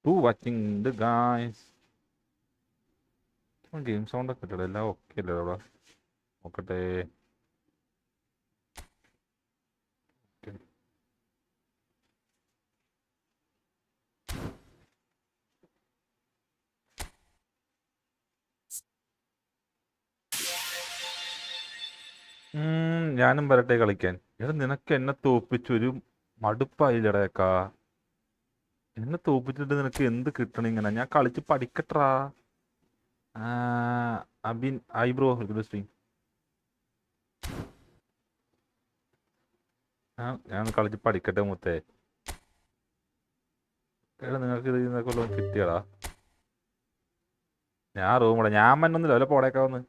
Who watching the guys? Game sound ഒക്കെ ഇല്ലല്ലോ, എല്ലാം ഓക്കെ അല്ലേ അവിടെ? നോക്കട്ടെ. ഞാനും വരട്ടെ കളിക്കാൻ. എടാ നിനക്ക് എന്നെ തോപ്പിച്ചൊരു മടുപ്പായില്ലടേക്കാ. എന്നെ തോപ്പിച്ചിട്ട് നിനക്ക് എന്ത് കിട്ടണം ഇങ്ങനെ? ഞാൻ കളിച്ച് പഠിക്കട്ടാ. Abin eyebrow stream. ഞാൻ കളിച്ച് പഠിക്കട്ടെ മുത്തേ. എടാ നിങ്ങൾക്ക് ഇത് നിന്നൊക്കെ വല്ലതും കിട്ടിയടാ? ഞാൻ റൂമിടെ ഞാൻ മന്നൊന്നുമില്ല, വല്ല പോടേക്കാ വന്ന്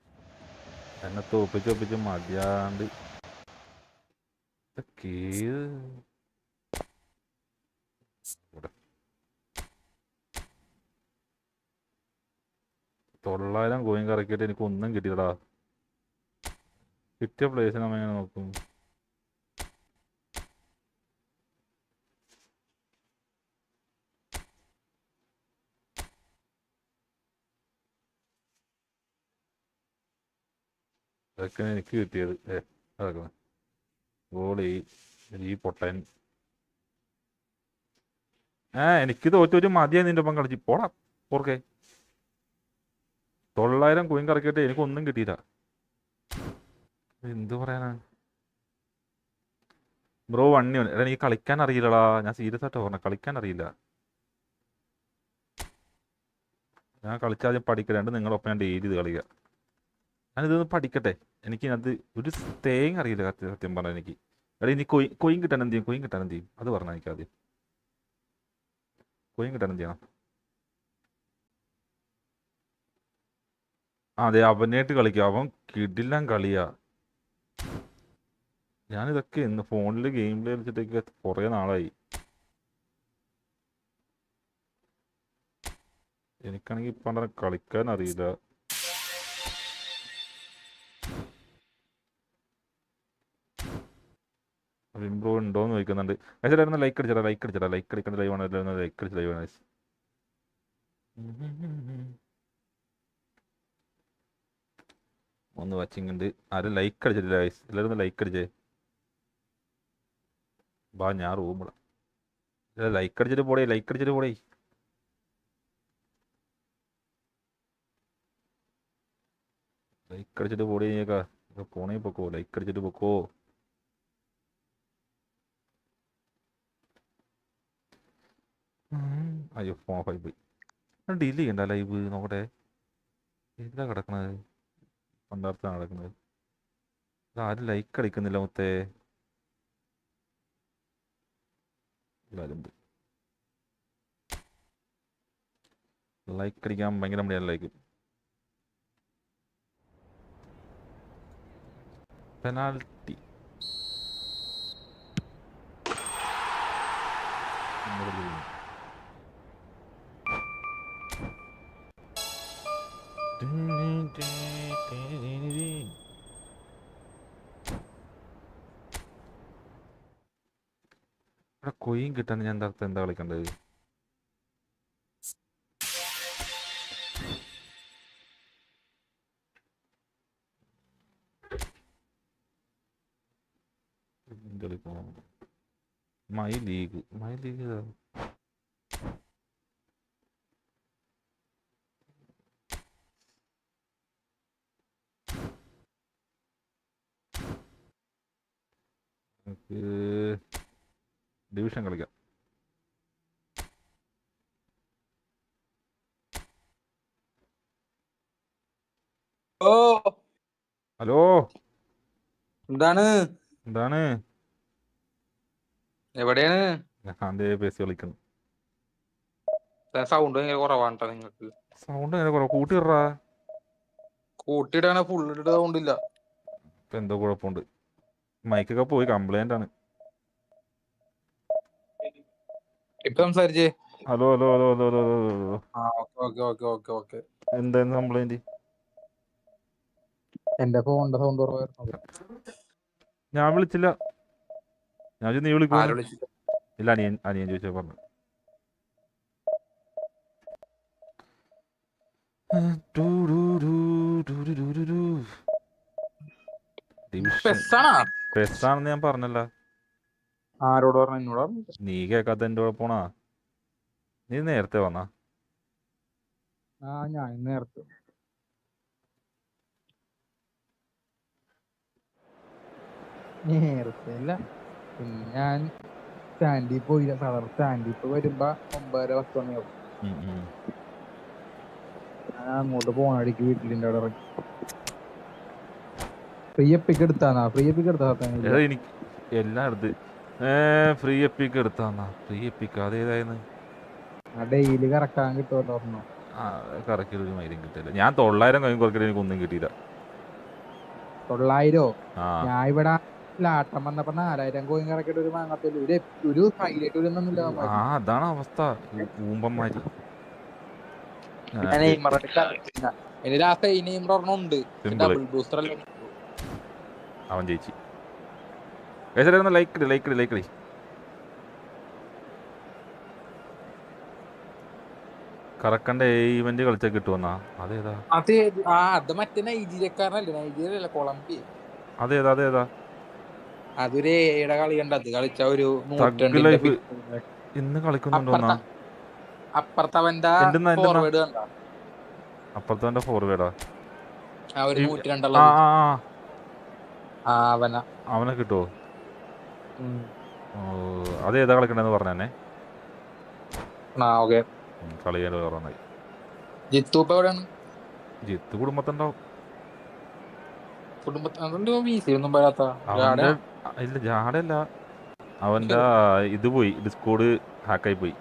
എന്നെ തോപ്പിച്ച് മതിയാണ്ട്. ഇതൊക്കെ 900 കോയിൻ കറക്കിയിട്ട് എനിക്ക് ഒന്നും കിട്ടിയടാ. കിട്ടിയ പ്ലേസ് നമ്മ എങ്ങനെ നോക്കും? അതൊക്കെ എനിക്ക് കിട്ടിയത്. അതൊക്കെ ഗോളി ഈ പൊട്ടൻ. എനിക്ക് തോറ്റൊരു മതിയായി നിന്റെ ഒപ്പം കളിച്ച് പോടാ. ഓർക്കെ 900 കോയിൻ കറക്കിയിട്ട് എനിക്കൊന്നും കിട്ടിയില്ല. എന്ത് പറയാനാ ബ്രോ? വണ്ണി എടാ എനിക്ക് കളിക്കാൻ അറിയില്ലടാ. ഞാൻ സീരിയസ് ആയിട്ട് പറഞ്ഞ കളിക്കാൻ അറിയില്ല. ഞാൻ കളിച്ചാദ്യം പഠിക്കലാണ്ട് നിങ്ങളൊപ്പം ഞാൻ ഡെയിലി ഇത് കളിക്കുക. ഞാനിതൊന്ന് പഠിക്കട്ടെ. എനിക്ക് അത് ഒരു തേങ്ങ അറിയില്ല സത്യം പറഞ്ഞാൽ. എനിക്ക് എടാ ഇനി കൊയിൻ കിട്ടാൻ എന്ത് ചെയ്യും? കൊയിൻ കിട്ടാൻ എന്ത് ചെയ്യും അത് പറഞ്ഞാൽ എനിക്ക് ആദ്യം. കൊയിൻ കിട്ടാൻ എന്ത് ചെയ്യണം? അതെ അവനായിട്ട് കളിക്കുക. അവൻ കിടിലൻ കളിയാ. ഞാനിതൊക്കെ ഇന്ന് ഫോണിൽ ഗെയിം പ്ലേ കളിച്ചിട്ടൊക്കെ കുറേ നാളായി. എനിക്കാണെങ്കിൽ ഇപ്പം പറഞ്ഞ കളിക്കാൻ അറിയില്ല. ഇമ്പ്രൂവ് ഉണ്ടോയെന്ന് ചോദിക്കുന്നുണ്ട്. പക്ഷേ ലൈക്ക് അടിച്ചടാ, ലൈക്ക് അടിക്കേണ്ട ലൈവാണ്. ലൈക്ക് അടിച്ച ലൈവാണ്. ഒന്ന് വാച്ചിങ് ഉണ്ട്. ആരും ലൈക്ക് അടിച്ചിട്ടില്ല ഗൈസ്. എല്ലാവരും ഒന്ന് ലൈക്ക് അടിച്ചേ. ബാ ഞാൻ റൂമിടാം. ലൈക്ക് അടിച്ചിട്ട് പോടേ. ലൈക്ക് അടിച്ചിട്ട് പോടേ. ലൈക്ക് അടിച്ചിട്ട് പോടേ. നീക്കാ പോണേ പൊക്കോ. ലൈക്ക് അടിച്ചിട്ട് പൊക്കോ. അയ്യോ ഫോൺ പോയി. ഡിലീറ്റ് ചെയ്യണ്ട ലൈവ്. നോക്കട്ടെ എന്താ കിടക്കണത്. പണ്ടാർത്താണ് കിടക്കുന്നത്. ആരും ലൈക്ക് അടിക്കുന്നില്ല മുത്തേ. എല്ലാവരും ലൈക്ക് അടിക്കാൻ ഭയങ്കര മടിയാണ്. Like penalty. ഇവിടെ കൊയിൻ കിട്ടാൻ ഞാൻ എന്താ കളിക്കേണ്ടത്? മൈ ലീഗ് ഡിവിഷൻ കളിക്കാം. ഓ ഹലോ എന്താണ് എന്താണ്? എവിടെയാണ്? ഞാൻ പേസ് കളിക്കണം. സൗണ്ട് ഭയങ്കര കുറവാണ് നിങ്ങൾക്ക്. സൗണ്ട് അങ്ങനെ കുറവ് കൂട്ടിയിടാ. കൂട്ടിയിടാണ് ഫുള്ള് സൗണ്ട് ഇല്ല. ഇപ്പൊ എന്തോ കുഴപ്പമുണ്ട്. മൈക്കൊക്കെ പോയി കംപ്ലൈന്റ് ആണ്. ഇപ്പൊ സംസാരിച്ചേ. Hello hello hello hello hello hello. Okay. എന്തായിരുന്നു കംപ്ലൈന്റ്? എന്റെ ഫോണിന്റെ സൗണ്ട് കുറവായിരുന്നു. ഞാൻ വിളിച്ചില്ല. ഞാൻ നീ വിളിക്കുന്നു. വിളിച്ചില്ല. ഇല്ല, അനിയൻ ചോദിച്ചാ പറഞ്ഞു. പെസ്സാണെന്ന് ഞാൻ പറഞ്ഞല്ല. ആരോട് പറഞ്ഞു? എന്നോട് പറഞ്ഞു. നീ കേക്കാത്ത എന്റെ കുഴപ്പമാണോ? നീ നേരത്തെ വന്നാ? ഞാൻ നേരത്തെ. അല്ല, പിന്നെ ഞാൻ സ്റ്റാൻഡിൽ പോയില്ല. സാധാരണ സ്റ്റാൻഡിൽ പോയി വരുമ്പോ 9:10 മണിയാവും. ഞാൻ അങ്ങോട്ട് പോണടിക്ക് വീട്ടിലിന്റെ അവിടെ ഇറങ്ങി. ഫ്രീ എപ്പിക്ക് എടുത്താ എനിക്ക് എല്ലാം എടുത്ത് ഫ്രീ എപ്പിക്ക് എടുത്താന്നാ. ഫ്രീ എപ്പിക്ക് അതേതായിരുന്നു? ഡെയിലി കറക്കാൻ കിട്ടുമല്ലോ. കറക്കിയത് ഒരു മൈരും കിട്ടില്ല. ഞാൻ 900 കഴിഞ്ഞ് കുറക്കിട്ട് എനിക്ക് ഒന്നും കിട്ടിയില്ല. 900? ഞാൻ ഇവിടെ ലാട്ടം വന്നപ്പോ 4000 കോയിൻ കറക്കിട്ട് ഒരു വാങ്ങത്തില്ല. ഒരു ഹൈലൈറ്റ് വരുന്നില്ല. അതാണ് അവസ്ഥ. ഊമ്പന്മാര്. അവൻ ജയിച്ചു. ലൈക്ക് കറക്കണ്ട ഈവന്റ് കളിച്ചാൽ കിട്ടുമെന്നാ? അതേതാ? അത് മറ്റേ നൈജീരിയക്കാരനല്ലേ? നൈജീരിയ അല്ല, കൊളംബിയ. അതേതാ? അതൊരു ഏടെ കളി കണ്ടത്. കളിച്ച ഒരു ഇന്ന് കളിക്കുന്നുണ്ടോന്നാ? അപ്പുറത്തവന്റെ ഫോർവേഡ് കണ്ട. അപ്പുറത്തവന്റെ ഫോർവേഡാ? അവനെ കിട്ടുവോ? അതേതാ കളിക്കണ്ടെന്ന് പറഞ്ഞേ. കളിയാൻ പറഞ്ഞായി. ജിത്തു കുടുംബത്തുണ്ടാവും. ഇല്ല, ജാടല്ല. അവന്റെ ഇത് പോയി, ഡിസ്കോഡ് ഹാക്കായി പോയി.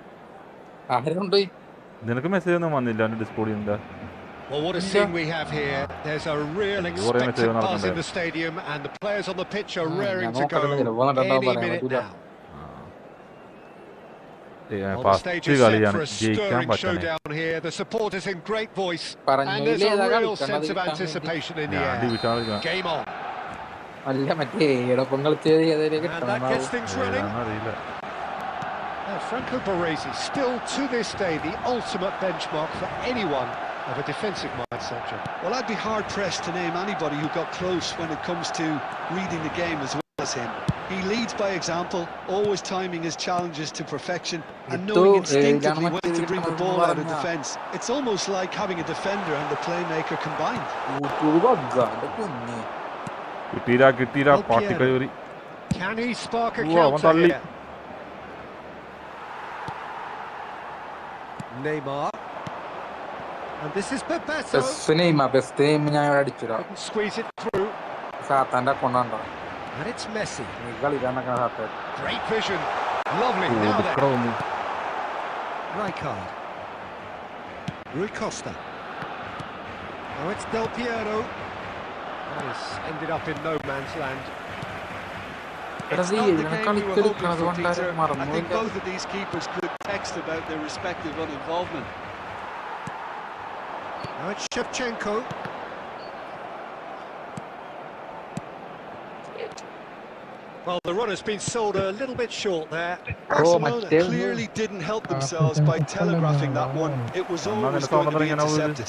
നിനക്ക് മെസ്സേജ് ഒന്നും വന്നില്ല അവന്റെ ഡിസ്കോഡിൽ എന്താ? Well, what a scene we have here. There's a real expectant buzz in the stadium and the players on the pitch are raring to go any minute now. On the stage is set for a stirring showdown here. The supporters in great voice and there's a real sense of anticipation in the air. Game on. And that gets things running. Franco Baresi, still to this day, the ultimate benchmark for anyone of a defensive mindset. Well, I'd be hard-pressed to name anybody who got close when it comes to reading the game as well as him. He leads by example, always timing his challenges to perfection and knowing instinctively when to bring the ball out of defence. It's almost like having a defender and the playmaker combined. Can he spark a counter here? Neymar. And this is Bebeto. Couldn't squeeze it through. And it's Messi. Great vision. Lovely. Now then. Rijkaard. Rui Costa. Now it's Del Piero. That has ended up in no man's land. It's not the game you were hoping for, Peter. I think both of these keepers could text about their respective uninvolvement. Now it's Shevchenko. Well, the run has been sold a little bit short there. Barcelona clearly didn't help themselves by telegraphing that one. It was always going to be intercepted.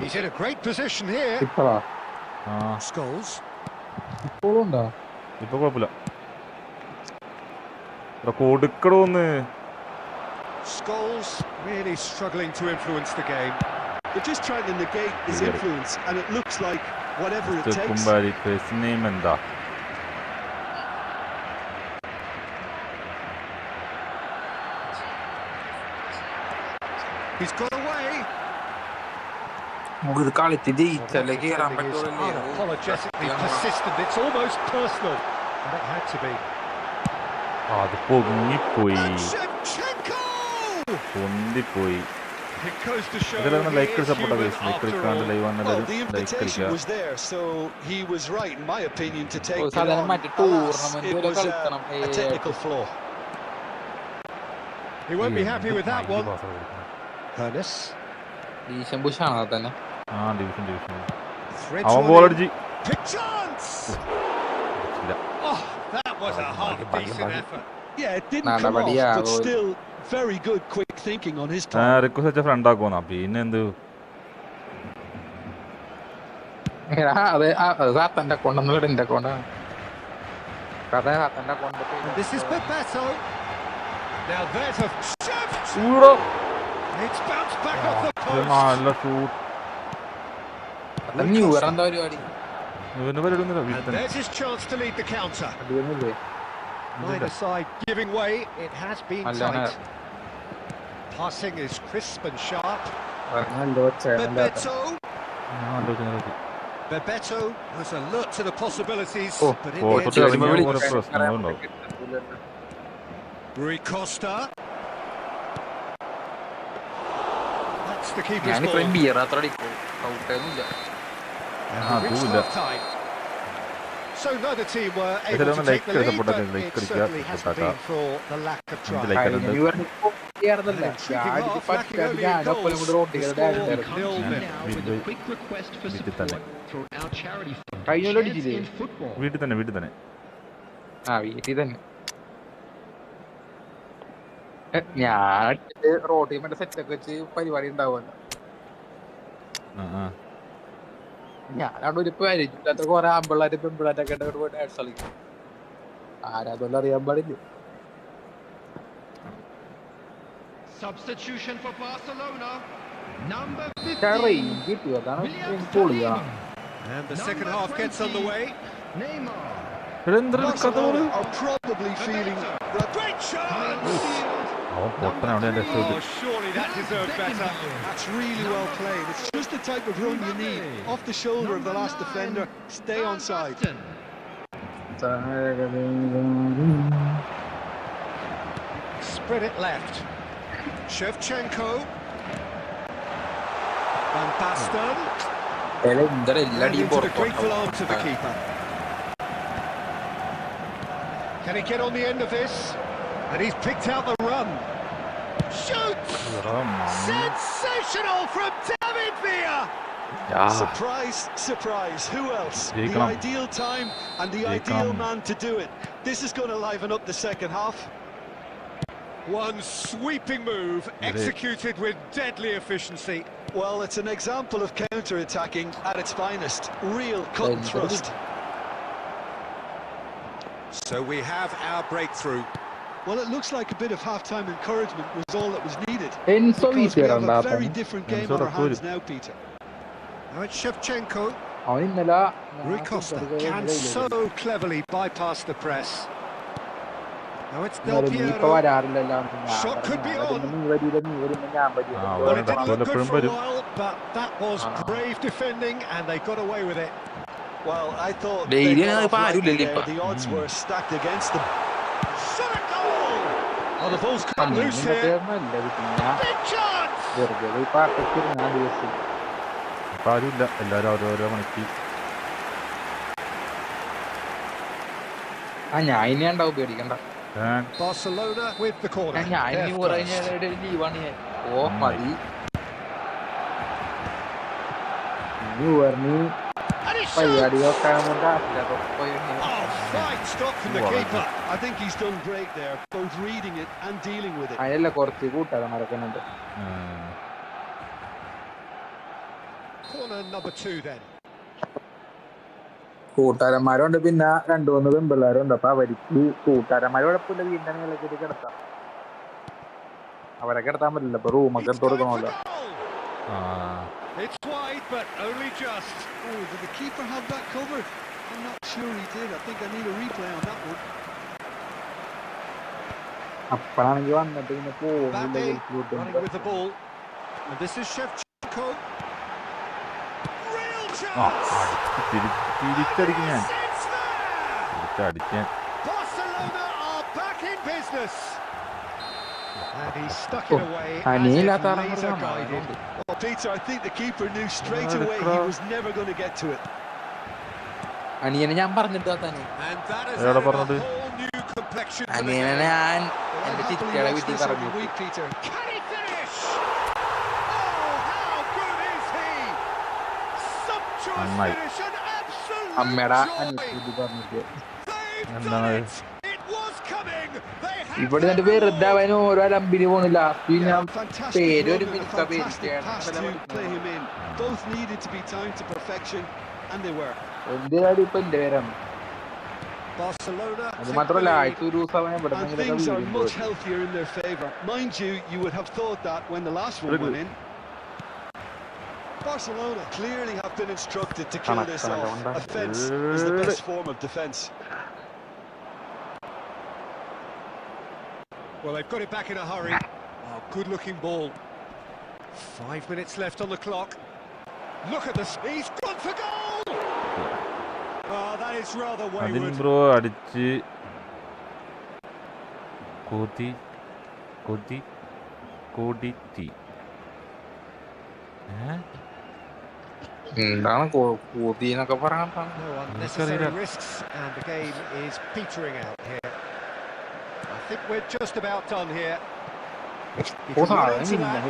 He's in a great position here. Scholes. Scholes really struggling to influence the game. They're just trying to negate his influence, and it looks like whatever it takes. He's got away. Unapologetically persistent. It's almost personal, but it had to be. അത് പൊങ്ങിപ്പോയി, And Shevchenko! പൊന്തിപ്പോയി. It goes to show ഇതിലൊന്ന് he like is support human like after എടുക്കാണ്ട് all. Live Well, വന്നാലും the like invitation അടിക്കുക. was there, so he was right, in my opinion, to take it സാധാരണ on. മറ്റേ Alas, tournament it പോലെ was കളിക്കണം. a technical flaw. He won't be happy with that one. Ernest. ഈശം ബുഷാണ് തന്നെ. ആ division Threads അവൻ one ball in. അടിച്ച് Big chance! ഇല്ല. Oh, that was a half-decent effort. Yeah, it didn't Nada, come off, Maria, but goal. still very good, quick thinking on his part. Request വെച്ച friend ആക്കുമെന്നാ പിന്നെ എന്ത് അത് സാത്തന്റെ account എന്റെ അക്കൗണ്ടാണ്. കഥ സാത്തന്റെ account. And this is Bebeto. Now there's a ഊടോ. It's bounced back off the ഇത് post. നല്ല ഷൂട്ട്. ന്യൂ ഇയർ എന്താ പരിപാടി? ഇവന്റെ പരിപാടിയൊന്നുമില്ല, And വീട്ടിൽ തന്നെ. there's his chance to lead the counter. അടിയൊന്നുമില്ലേ? Neither side giving way. It has been Allana. tight. Passing is crisp and sharp. പറഞ്ഞല്ലോ ചേട്ടൻ്റെ Bebeto. Bebeto was alert to the possibilities, Oh, but in port the end, ഇറങ്ങിയ പോലെ പ്രശ്നങ്ങളുണ്ടാവും. Rui Costa. That's the keeper's ഞാനിപ്പോ ball. Beer അത്ര അടിക്കും. ഔട്ടൊന്നുമില്ല. And Ah, we reached good. half-time. So neither team were Ito able lang to na take like the ka, lead, support but natin, like it ka, certainly hasn't support been ka. for the lack of try. Hindi like കഴിഞ്ഞ new ഇയറിന് ബിയർന്നല്ല. ഞാനിത് പഠിക്കാതെ ഞാനൊപ്പം കൂടെ റോട്ടികളുടെ ആയിരുന്നു. വീട്ടിൽ തന്നെ കഴിഞ്ഞ അടിച്ചില്ലേ? വീട്ടിൽ തന്നെ ആ വീട്ടിൽ തന്നെ. ഞാൻ റോട്ടിൽ മറ്റേ സെറ്റൊക്കെ വെച്ച് പരിപാടി ഉണ്ടാവുമല്ലോ. ഞാനവിടെ ഒരു പരിചയമില്ലാത്ത കുറെ ആമ്പിള്ളാരും പെമ്പിള്ളാരൊക്കെ പോയി ഡാൻസ് കളിക്കും. ആരാതൊന്നും അറിയാൻ പാടില്ല. Substitution for Barcelona. Number range കിട്ടും, അതാണ് പൊളിയാണ്. And the second half gets underway. Barcelona are probably feeling that. Great chance! അവൻ പൊട്ടൻ അവിടെ എൻ്റെ Oh, surely that deserved better. That's really well played. It's just the type of run you need. Off the shoulder of the last defender. Stay on side. Spread it left. Shevchenko. Van Basten. And into the grateful arms of the keeper. Can he get on the end of this? And he's picked out the run. Shoots! Sensational from David Villa! Surprise, surprise. Who else? The Jeklam. ideal time and the ideal man to do it. This is going to liven up the second half. One sweeping move, executed with deadly efficiency. Well, it's an example of counter-attacking at its finest. Real cut and thrust. So we have our breakthrough. Well, it looks like a bit of half-time encouragement was all that was needed. Enzo Because we have a Villa very different game Enzo on our hands Rapuri. now, Peter. Now it's Shevchenko. അവൻ ഇന്നലെ Rui Costa can so cleverly bypass the press. Now it's Del ഇപ്പൊ Piero. വരാറില്ലല്ലോ. Shot could be on. നീ വരുമ്പോ ഞാൻ Well, it didn't look good for a while, but that was brave defending, and they got away with it. Well, I thought They they didn't got off have lightly Lilipa. there. The odds were stacked against them. Shot a goal! Oh, the ball's come loose here. Big chance! വെറുതെ പോയി പാട്ടൊക്കെ ദിവസം ഇപ്പം ആരുമില്ല, എല്ലാവരും ഓരോരോ മണിക്ക്. ഞാൻ ഇനി ഉണ്ടാവും, പേടിക്കണ്ട. Barcelona with the corner. ഞാൻ ഇനി They're പറഞ്ഞ first. ലീവാണ് ഞാൻ. ഓ മതി. ന്യൂ ഇയറിന് And he shoots! പരിപാടി വെക്കാൻ Oh, fine stop from the keeper. I think he's done great there, both reading it and dealing with it. അതിനല്ല കുറച്ച് കൂട്ടാതെ മറക്കുന്നുണ്ട്. Corner number 2 then. കൂട്ടുകാരന്മാരുണ്ട്, പിന്നെ 2-3 പെമ്പിള്ളേരുണ്ട്. അപ്പൊ അവർക്ക് കൂട്ടുകാരന്മാർ കുഴപ്പമില്ല, വീണ്ടും നിലയ്ക്ക് കിടത്താം. അവരെ കിടത്താൻ പറ്റില്ല, ഇപ്പൊ റൂമൊക്കെ എടുത്ത് കൊടുക്കണമല്ലോ. It's wide, but only just. Oh, did the keeper have that covered? I'm not sure he did. I think I need a replay on that one. അപ്പഴാണെങ്കിൽ വന്നിട്ട് പിന്നെ Mbappe running with the പോകുന്നില്ല. ball. And this is Shevchenko. Real chance! തിരിച്ചടിക്കും ഞാൻ, It's there! തിരിച്ചടിക്കാൻ. Barcelona are back in business. And he stuck it away I as need if that arm laser around, guided. Well, Peter, I think the keeper knew straight away he was never going to get to it. അനിയനെ ഞാൻ പറഞ്ഞിട്ട് തന്നെ And that has എവിടെ added a പറഞ്ഞത്? whole new complexion to the അനിയനെ game. ഞാൻ Well, എന്റെ I happily ചിറ്റയുടെ watched വീട്ടിൽ this every പറഞ്ഞു week, Peter. Can he finish? Oh, how good is he? Sumptuous Nന്നായി. finish and absolute അമ്മയുടെ joy. അനിയത്തി വീട്ടിൽ പറഞ്ഞിട്ട് They've എന്താണ് done it. It was coming. They had ഇവിടെ their നിന്നിട്ട് വെറുതെ reward. അവന് ഓരോ അലമ്പിന് പോണില്ല ഞാൻ Fantastic പേര് run ഒരു and a മിനിക്ക പേര് fantastic pass to play him in. Both needed to be timed to perfection, and they were. എന്റെ കാര്യം ഇപ്പൊ എന്റെ പേരാണ് Barcelona അത് take മാത്രമല്ല the lead. ആഴ്ച ഒരു ദിവസം അവൻ ഇവിടെ And things are much healthier in their favour. Mind you, you would have thought that when the last one went in. Barcelona clearly have been instructed to kill this off. Offence is the best form of defence. Well, they've got it back in a hurry. Oh, good-looking ball. 5 minutes left on the clock. Look at this. He's gone for goal! Oh, that is rather അതിന് wayward. Bro അടിച്ച് കൊതി കൊതി കൊടിത്തി എന്താണ് കൂതി എന്നൊക്കെ പറയാൻ No unnecessary risks, and the game is petering out here. I think we're just about done here. He can run into that.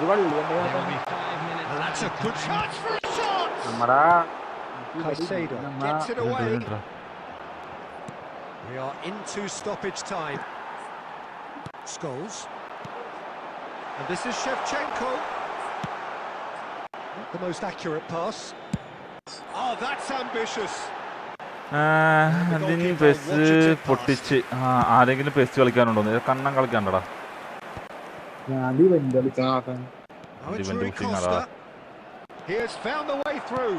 And that's a good chance for a shot! നമ്മടാ Caicedo gets it away. We are into stoppage time. Scholes. And this is Shevchenko. Not the most accurate pass. Oh, that's ambitious. അതിന് pes പൊട്ടിച്ച് ആരെങ്കിലും pes കളിക്കാനുണ്ടോ കണ്ണം കളിക്കാണ്ടടാ ഞാൻ event കളിക്കുന്ന Oh, it's Even Rui losing Costa. that. He has found the way through.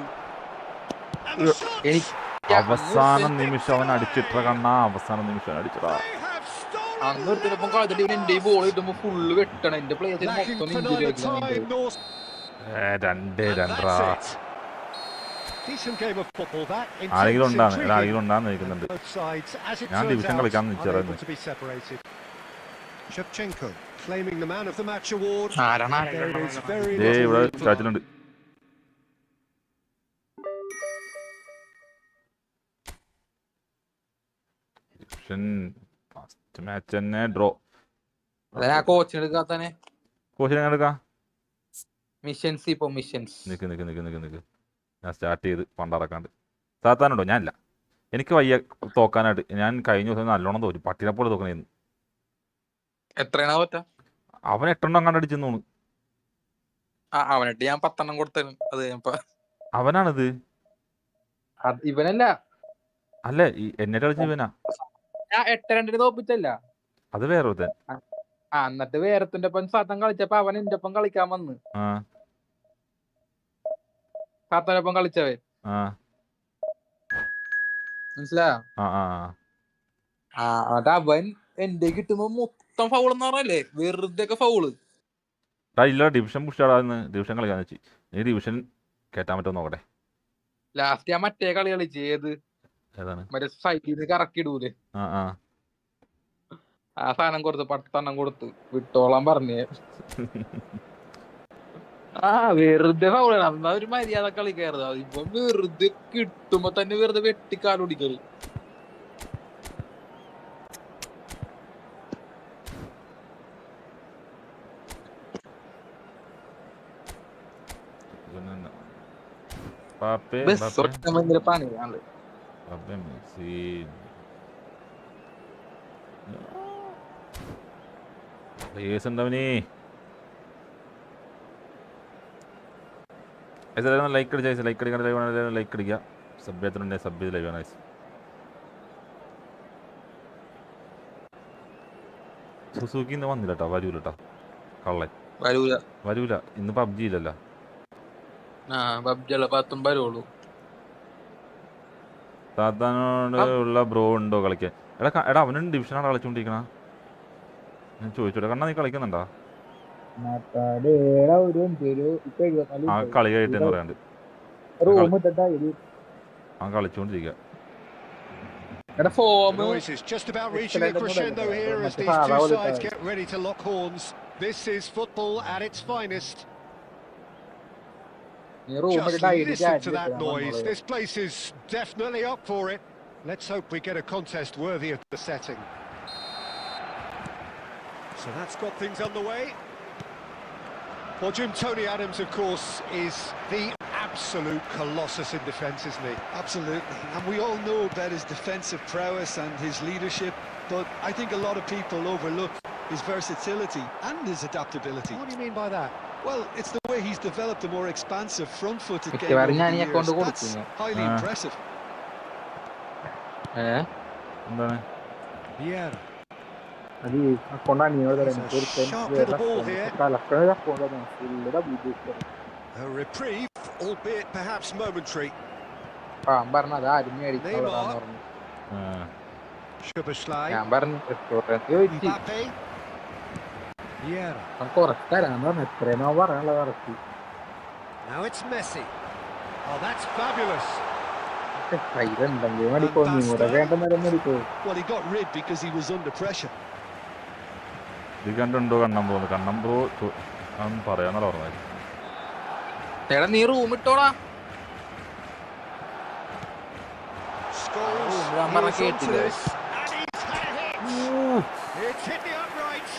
And the shot. എനിക്ക് അവസാന നിമിഷം അവൻ അടിച്ചിട്ട കണ്ണാ അവസാന നിമിഷം അടിച്ചടാ They have stolen. അന്നൊരുത്തിനൊപ്പം കളിച്ചിട്ട് ഇവൻ എന്റെ ബോൾ കിട്ടുമ്പോ ഫുള്ള് വെട്ടണം എന്റെ പ്ലേസിന് Lacking മൊത്തം further ഇഞ്ചുറി time, North. രണ്ട് And രണ്ടറാ that's it. Decent game of football that. ആരെങ്കിലും Intense, ഉണ്ടാന്ന് intriguing. ആരെങ്കിലും ഉണ്ടാന്ന് നിൽക്കുന്നുണ്ട് Both sides, as it ഞാൻ turns ഡിവിഷൻ out, കളിക്കാൻ നിൽച്ചായിരുന്നു unable to be separated. Shevchenko claiming the man of the match award. There is very they little ഇവിടെ room for ചാച്ചിലുണ്ട് first match തന്നെ draw ആ കോച്ചിന് എടുക്കാത്തന്നെ കോച്ചിനെ എങ്ങനെ എടുക്കാം missions ഇപ്പൊ മിഷൻസ് നിക്ക് ഞാൻ start ചെയ്ത് പണ്ടറക്കാണ്ട് സാത്താനുണ്ടോ ഞാനില്ല എനിക്ക് വയ്യ തോക്കാനായിട്ട് ഞാൻ കഴിഞ്ഞ ദിവസം നല്ലോണം തോറ്റു പട്ടിനെ പോലെ തോക്കണേന്ന് എത്രയാണോ പറ്റാ അവൻ 8 എണ്ണം കണ്ടടിച്ചെന്ന് തോന്നുന്നു അവനിട്ട് ഞാൻ 10 എണ്ണം കൊടുത്തത് അത് കഴിഞ്ഞപ്പോ അവനാണിത് ഇവനല്ല അല്ലേ ഈ എന്നെ കളിച്ച ഇവനാ ഞാൻ 8-2 തോപ്പിച്ചല്ല അത് വേറെ ഒരുത്തൻ എന്നിട്ട് വേറത്തിന്റെ ഒപ്പം സാത്തൻ കളിച്ചപ്പോ അവൻ എന്റെ ഒപ്പം കളിക്കാൻ വന്ന് സാത്തനൊപ്പം കളിച്ചവൻ മനസ്സിലായോ എന്നിട്ട് അവൻ എന്റെ കിട്ടുമ്പോ മൊത്തം ഫൗളെന്ന് പറഞ്ഞല്ലേ വെറുതെ ഒക്കെ ഫൗള് ഇല്ല ഡിവിഷൻ പുഷാടാന്ന് ഡിവിഷൻ കളിക്കാന്ന് വെച്ച് നീ ഡിവിഷൻ കേറ്റാൻ പറ്റുമോ നോക്കട്ടെ ലാസ്റ്റ് ഞാൻ മറ്റേ കളി കളിച്ച് ഏത് ഏതാണ് മറ്റേ സൈഡിൽ കറക്കിടൂലേ ആ സാധനം കൊടുത്ത് 10 എണ്ണം കൊടുത്ത് വിട്ടോളാൻ പറഞ്ഞേ വെറുതെ ഫൗളാണ് എന്നാ ഒരു മര്യാദ കളിക്കായിരുന്നു ഇപ്പൊ വെറുതെ കിട്ടുമ്പോ തന്നെ വെറുതെ വെട്ടിക്കാലോടിക്കല് ഭയങ്കര പണിയാണ് ഉണ്ടവനേ ലൈക്ക് അടിച്ച ലൈക്ക് അടിക്കാൻ ലൈക്ക് അടിക്കുക സബ് ചെയ്തിട്ടുണ്ടെ സബ് ചെയ്ത് ലൈവ് ആണ് സുസുക്കി ഇന്ന് വന്നില്ല കേട്ടോ വരൂല കേട്ടോ കള്ളൻ വരൂല ഇന്ന് പബ്ജി ഇല്ലല്ലോ സാധാരണ ഉള്ള ബ്രോ ഉണ്ടോ കളിക്കാൻ എടാ അവനും ഡിവിഷനാണ് കളിച്ചോണ്ടിരിക്കണ ഞാൻ ചോദിച്ചോട്ടെ കണ്ണാ നീ കളിക്കുന്നുണ്ടോ ആ കളി കഴിട്ടെന്ന് പറയാണ്ട് അവൻ കളിച്ചോണ്ടിരിക്കുക എടാ form The noise is just about reaching a crescendo here as these two sides get ready to lock horns. This is football at its finest. Just listen to that noise. This place is definitely up for it. Let's hope we get a contest worthy of the setting. So that's got things underway. Well, Jim, Tony Adams, of course, is the absolute colossus in defence, isn't he? Absolutely, and we all know about his defensive prowess and his leadership, but I think a lot of people overlook his versatility and his adaptability. What do you mean by that? Well, it's the way he's developed a more expansive front-footed game മിക്കവാറും over ഞാൻ the ഈ account years. That's കൊടുക്കുന്നു. highly impressive. എന്താണ് Vieira. അത് account അനിയോട് Sharp little ball here. A reprieve, albeit perhaps momentary. പറഞ്ഞത് ആരും മേടിക്കാന്ന് പറഞ്ഞു. Szoboszlai. ഞാൻ പറഞ്ഞു Mbappe. Vieira. കുറച്ച് തരാന്ന് പറഞ്ഞു. എത്രയെന്നോ പറയാനുള്ള correct. Now it's Messi. Oh, that's fabulous. കയ്യിലുണ്ടെങ്കിൽ മേടിക്കോ, നീ കൂടെ വേണ്ടെന്നേരം മേടിക്കോ. Well, he got rid because he was under pressure. ഇത് കണ്ടുണ്ടോ കണ്ണമ്പ്രോ? കണ്ണമ്പ്രോ അതൊന്നും പറയാന്നല്ല പറഞ്ഞത്. എടാ നീ റൂം ഇട്ടോടാ. Scores. ഞാൻ പറഞ്ഞ കേട്ടില്ല. It's hit the upright.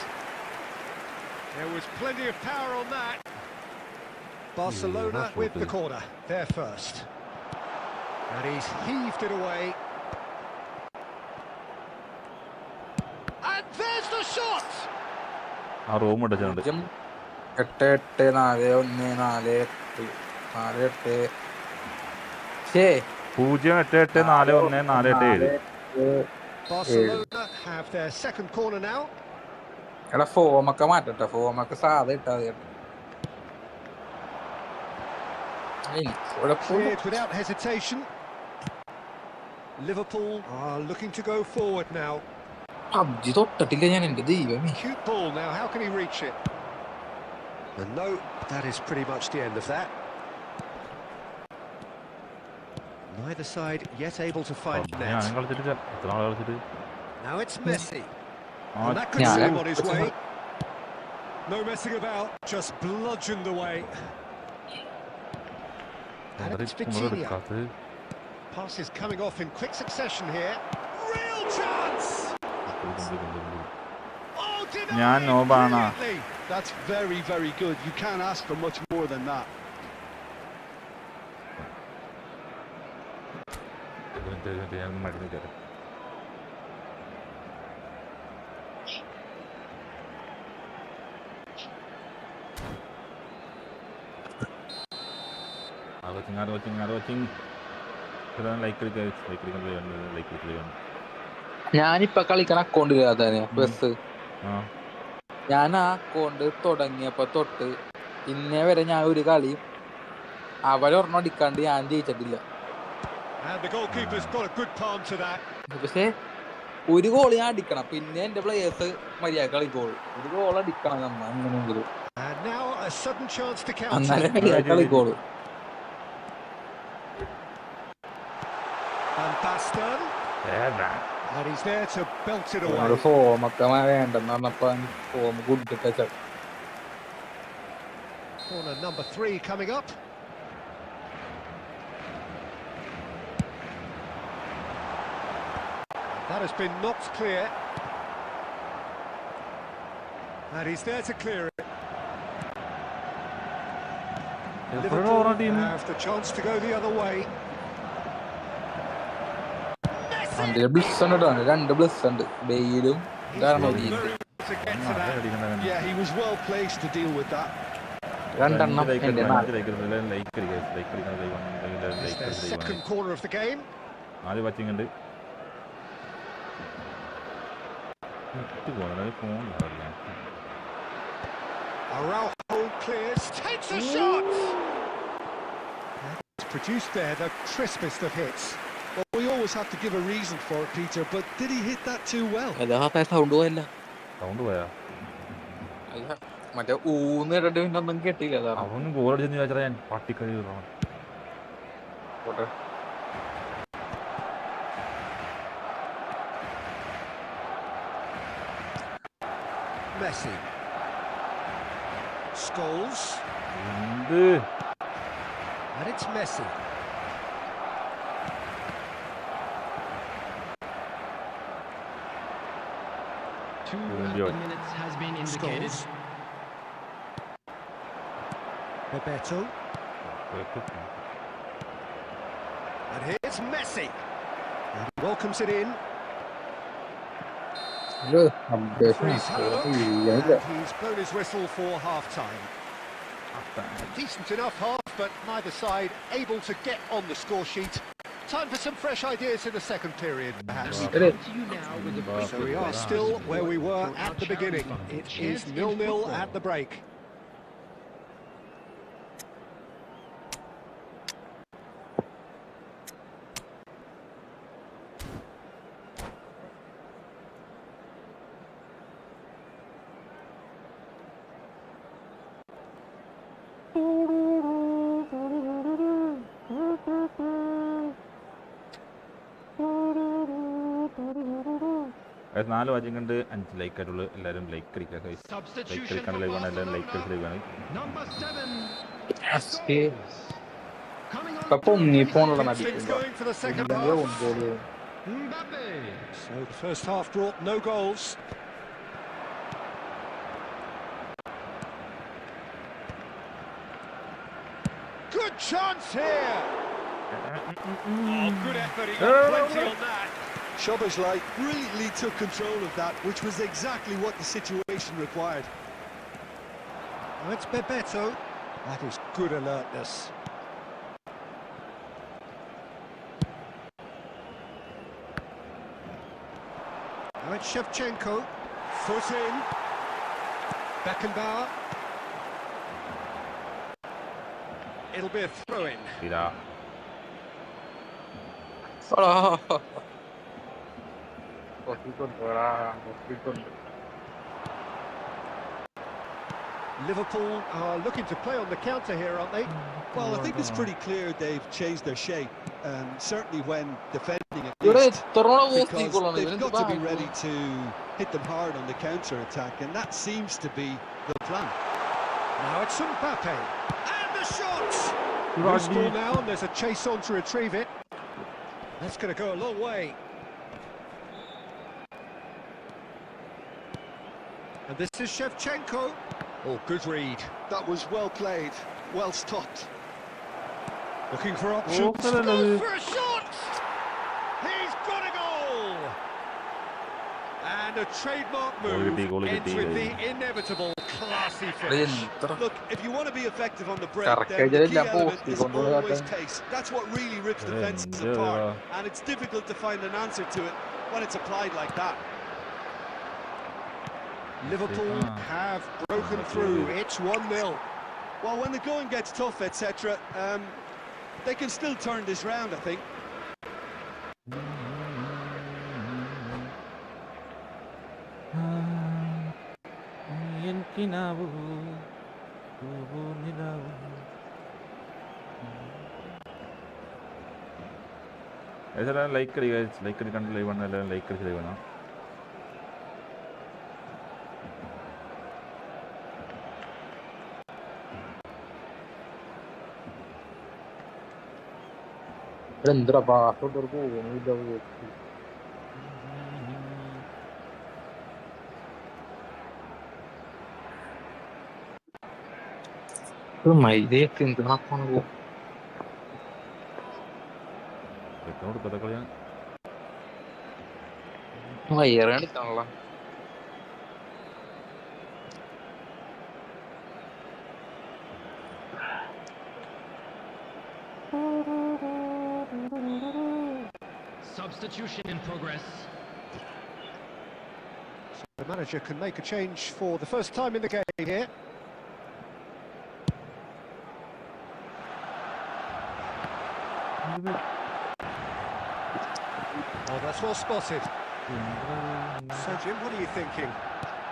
There was plenty of power on that. Barcelona with the corner. They're first. And he's heaved it away. And there's the shot! ആ room ഇട്ടിട്ടുണ്ട്. 8-8-4-1-4-8 0-8-8-4-1-4-8-7. Barcelona have their second corner now. എടാ ഫോമൊക്കെ മാറ്റട്ടെ, ഫോമൊക്കെ സാധ ഇട്ടാ Cleared without hesitation. Liverpool are looking to go forward now. PUBG തൊട്ടിട്ടില്ല ഞാൻ, എന്റെ ദൈവമേ. Cute ball now, how can he reach it? And no, that is pretty much the end of that. Neither side yet able to find net. Now it's Messi. And that could send him on his way. No messing about, just bludgeoned away. And it's Vitinha. Pass is coming off in quick succession here. Real chance! Oh, denied! That's very, very good. You can't ask for much more than that. ഞാനിപ്പൊ കളിക്കണ account ഇല്ലാതെ bus. ഞാൻ ആ account തുടങ്ങിയപ്പോ തൊട്ട് ഇന്നേ വരെ ഞാൻ ഒരു കളിയും അവരൊരെണ്ണം അടിക്കാണ്ട് ഞാൻ ജയിച്ചിട്ടില്ല. പക്ഷെ ഒരു ഗോൾ ഞാൻ അടിക്കണം, പിന്നെ എന്റെ പ്ലേയേഴ്സ് മര്യാദ കളിക്കോളൂ. ഒരു ഗോൾ അടിക്കണം നമ്മ എങ്ങനെയെങ്കിലും, അന്നേരം മര്യാദ കളിക്കോളൂ. ഫോമൊക്കെ വേണ്ടെന്ന് പറഞ്ഞപ്പോ form ഗുഡിട്ട. Corner number 3 coming up. That has been knocked clear. And he's there to clear it. Liverpool have the chance to go the other way. Bliss ഉണ്ട്, 2 ബ്ലിസ് ഉണ്ട്, ബെയിലും Yeah, he was well placed to deal with that. 2 എണ്ണം. Second corner of the game. പറ്റിങ്ങണ്ട് Araujo clears, takes a shot. It's produced there the crispest of hits. Well, we always have to give a reason for it, Peter, but did he hit that too well? Sound പോയല്ല, sound പോയാ മറ്റേ ഊന്നിട്ട് പിന്നെ ഒന്നും കേട്ടില്ല. അവന് goal അടിച്ചെന്ന് ചോദിച്ചാൽ ഞാൻ പട്ടിക്കഴി. Messi. Scholes. എന്ത് And it's Messi. Minutes has been indicated. Scholes. Bebeto. And here's Messi. And he welcomes it in. Freeze hard. And he's blown his whistle for half-time. Decent enough half, but neither side able to get on the score sheet. Time for some fresh ideas in the second period, perhaps. So we are still where we were at the beginning. It is 0-0 at the break. അത് 4 വാചകം കണ്ട് 5 like ആയിട്ടുള്ളൂ. എല്ലാവരും like അടിക്കുക. Like അടിക്കാണ്ട് live ആണ്. എല്ലാവരും like അടിച്ച് live ആണ്. Going for the second half. So the first half brought no goals. Good chance here. Oh, good effort. He got plenty on that. Szoboszlai brilliantly took control of that, which was exactly what the situation required. Now it's Bebeto. That is good alertness. Now it's Shevchenko. Foot in. Beckenbauer. It'll be a throw-in. ഇതാ Liverpool are looking to play on the counter here, aren't they? Well, I think it's pretty clear they've changed their shape, certainly when defending at least, because they've got to be ready to hit them hard on the counter-attack, and that seems to be the plan. Now it's Mbappe. And the shot! Loose ball now, and there's a chase on to retrieve it. That's going to go a long way. And this is Shevchenko. Oh, good read. That was well played, well stopped. Looking for options. Goes for a shot! He's got a goal! And a trademark move ends with the inevitable classy finish. Look, if you want to be effective on the break, then the key element is always pace. That's what really rips defences apart, and it's difficult to find an answer to it when it's applied like that. Liverpool have broken through. It's 1-0. Well, when the going gets tough, etc., they can still turn this round, I think. Like അടിക്കുക. Like അടിക്കാണ്ട് live ആണ്. എല്ലാവരും like അടിച്ച് live ആണ്. എന്തിനാ passport പോകുന്നില്ല. മൈദയൊക്കെ എന്തിനാ പോകും. വയ്യറാണിക്കാണല്ല. Substitution in progress. So the manager can make a change for the first time in the game here. Oh, that's well spotted. So Jim, what are you thinking?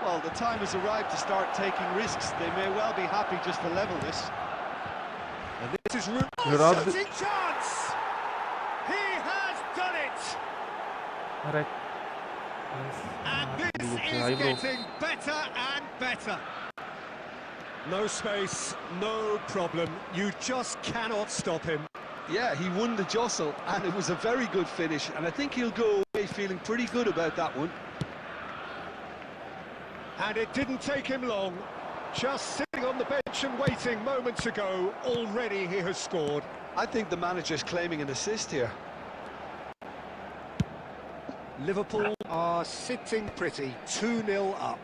Well, the time has arrived to start taking risks. They may well be happy just to level this. And this is shooting chance. He has done it. And this is getting better and better. No space, no problem. You just cannot stop him. Yeah, he won the jostle, and it was a very good finish, and I think he'll go away feeling pretty good about that one. And it didn't take him long. Just sitting on the bench and waiting moments ago, already he has scored. I think the manager's claiming an assist here. Liverpool are sitting pretty, 2-0 up.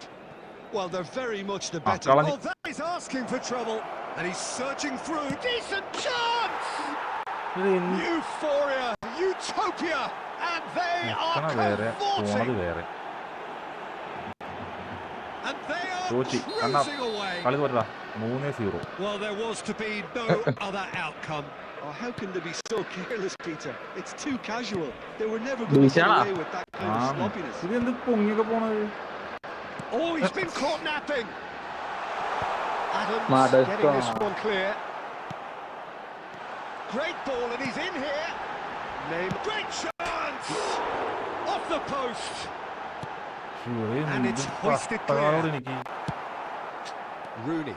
Well, they're very much the better. Oh, that is asking for trouble, and he's searching through. Decent chance! Euphoria, utopia, and they are cavorting. And they are cruising away. Well, there was to be no other outcome. Oh, how can they be so careless, Peter? It's too casual. They were never going to get away with that kind of sloppiness. Oh, he's been caught napping. Adams getting this one clear. Great ball, and he's in here. Great chance! Off the post. And it's hoisted clear. Rooney.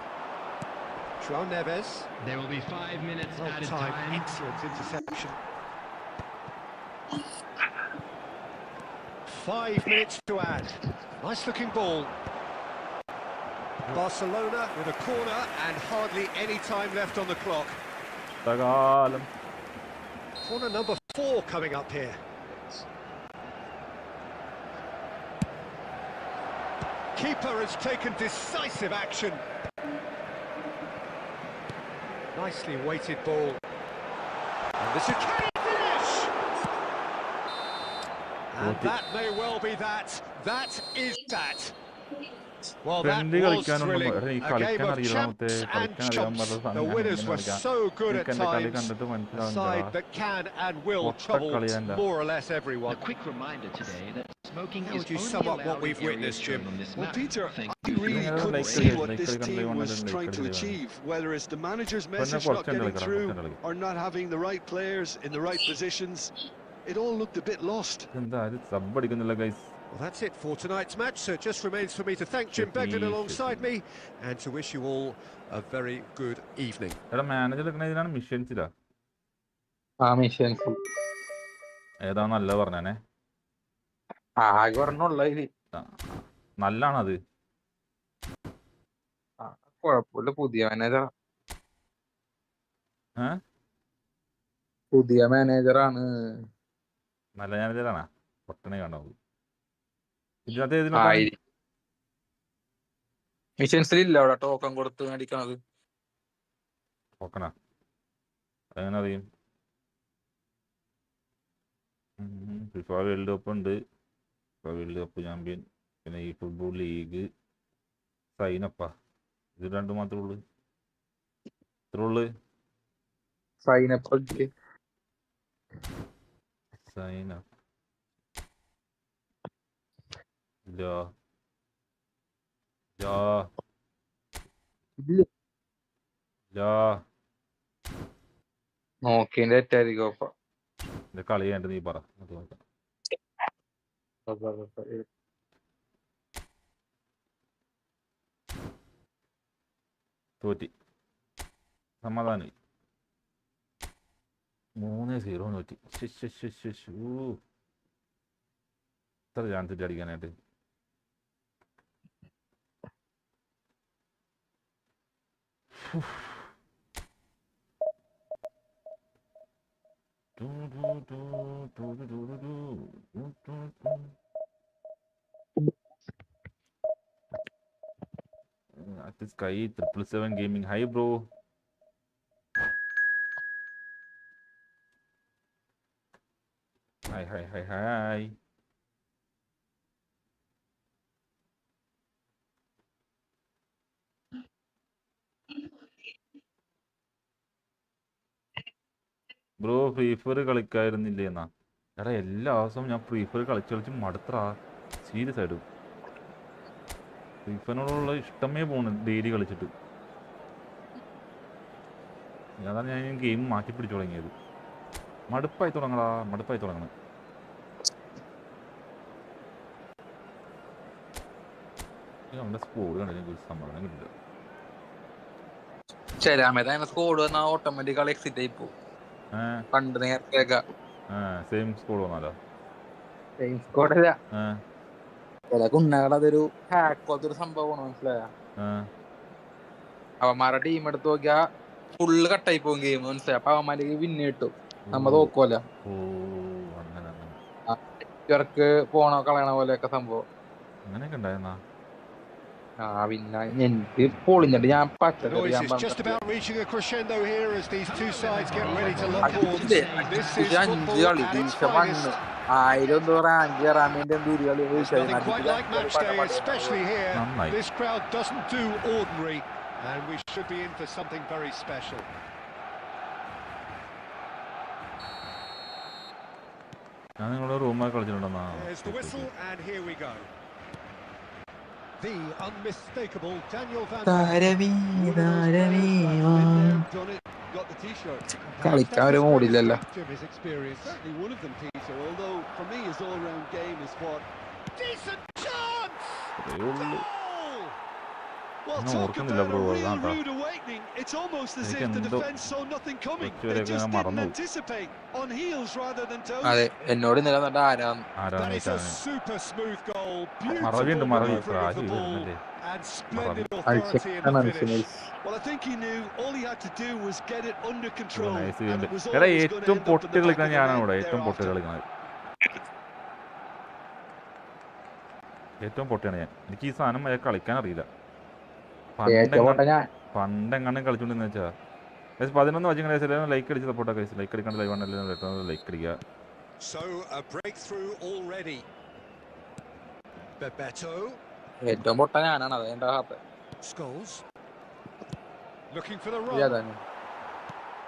João Neves. There will be 5 minutes added time. time. Excellent interception. 5 minutes to add. Nice looking ball. Barcelona with a corner and hardly any time left on the clock. Corner number 4 coming up here. Keeper has taken decisive action. Nicely weighted ball. And this is, can he finish? And that may well be that. That is that. Well, that was thrilling. A game of champs and chumps. The winners were so good at times. A side that can and will trouble more or less everyone. A quick reminder today that smoking How is would you only sum up what allowed we've in areas witnessed, Jim? shown on this Well, map. Peter, Thank I you. really couldn't see what this team was trying to achieve, whether it's the manager's message not getting through or not having the right players in the right positions. It all looked a bit lost. Well, that's it for tonight's match, so it just remains for me to thank Jim Begden alongside me and to wish you all a very good evening. നല്ലാണത്. കുഴപ്പമില്ല, പുതിയ മാനേജറാണ്. നല്ല മാനേജറാണ്. പൊട്ടനെ കാണാവൂ. മിഷൻസിലില്ല അവിടെ token കൊടുത്ത് മേടിക്കണത്. ടോക്കണാ? അതെങ്ങനെ അറിയും? FIFA world cup ഉണ്ട്, ഫിഫ വേൾഡ് കപ്പ് ചാമ്പ്യൻ, പിന്നെ ഈ ഫുട്ബോൾ ലീഗ്, സൈനപ്പാ. ഇത് രണ്ടു മാത്രമേ ഉള്ളൂ. ഇത്ര ഉള്ളു. സൈനപ്പ് നോക്കിന്റെ തെറ്റായിരിക്കും. കളി കഴിഞ്ഞിട്ട് നീ പറ. തോറ്റി. സമാധാനം. 3-0 തോറ്റി. എത്ര ചാൻസ് ഇട്ട് അടിക്കാനായിട്ട്. Sky 777 Gaming. Hi bro. Hi. Bro free fire കളിക്കായിരുന്നില്ലേ എന്നാ? എടാ എല്ലാ ദിവസവും ഞാൻ ഫ്രീ ഫയർ കളിച്ച് മടുത്തറാ. സീരിയസ് ആയിട്ട് ഫ്രീ ഫയറിനോടുള്ള ഇഷ്ടമേ പോണ് ഡെയിലി കളിച്ചിട്ട്. അതാണ് ഞാൻ ഗെയിം മാറ്റി പിടിച്ചു തുടങ്ങിയത്. മടുപ്പായി തുടങ്ങണം. നമ്മുടെ സ്കോഡ് കണ്ടിട്ട് സമാധാനം കിട്ടില്ല. ചില സമയത്ത് അങ്ങനെ സ്കോഡ് വന്നാൽ ഓട്ടോമാറ്റിക്കലി എക്സിറ്റ് ആയി പോകും. പണ്ട് നേരത്തെ സെയിം സ്കോഡ് വന്നാലോ? സെയിം സ്കോഡല്ല, ചില കുണ്ണകൾ അതൊരു ഹാക്ക് പോലത്തെ ഒരു സംഭവമാണ്, മനസ്സിലായ? അവന്മാരുടെ ടീം എടുത്ത് നോക്കിയാ ഫുള്ള് കട്ടായി പോകും ഗെയിം, മനസ്സിലായി? അപ്പൊ അവന്മാർക്ക് വിന്ന് കിട്ടും, നമ്മ നോക്കുമല്ല. ഇവർക്ക് പോണോ കളയണ പോലെയൊക്കെ സംഭവം അങ്ങനെയൊക്കെ ഉണ്ടായിരുന്നാ? പിന്നെ എനിക്ക് പൊളിഞ്ഞിട്ട് ഞാൻ അഞ്ച് കളി ഡിവിഷൻ 1 1000 റാങ്ക് കയറാൻ വേണ്ടി എന്ത് ഒരു കളി ഞാൻ നിങ്ങളുടെ റൂമായി കളിച്ചിട്ടുണ്ടെന്നാ. The unmistakable Daniel Van got the t-shirt. കളിക്കാൻ ഒരു മൂടില്ലല്ലോ. His experience, certainly one of them, Peter. Although for me, his all-round game is what. Decent chance. Well, talk about a real rude awakening. It's almost as if the defense saw nothing coming. They just didn't anticipate. On heels rather than toes. അതെ, എന്നോട് നിലനിന്നിട്ട് That is a super smooth goal. Beautiful maneuver and splendid authority in the finish. Well, I think he knew all he had to do was get it under control. And it was always going to end up in the back of the net thereafter. ഏറ്റവും പൊട്ടിയാണ് ഞാൻ. എനിക്ക് ഈ സാധനം കളിക്കാൻ അറിയില്ല. പണ്ടെങ്ങനെ കളിച്ചോണ്ടെന്ന് വെച്ചാ 11 വച്ചിങ്ങനെ like അടിച്ച് സപ്പോർട്ടാ കഴിച്ചു. ലൈക്ക് അടിക്കാണ്ട് ലൈവ് ആണല്ലോ, ലൈക്ക് അടിക്കുക. ഏറ്റവും പൊട്ട ഞാനാണ്, അത് എന്റെ ഹാപ്പ്.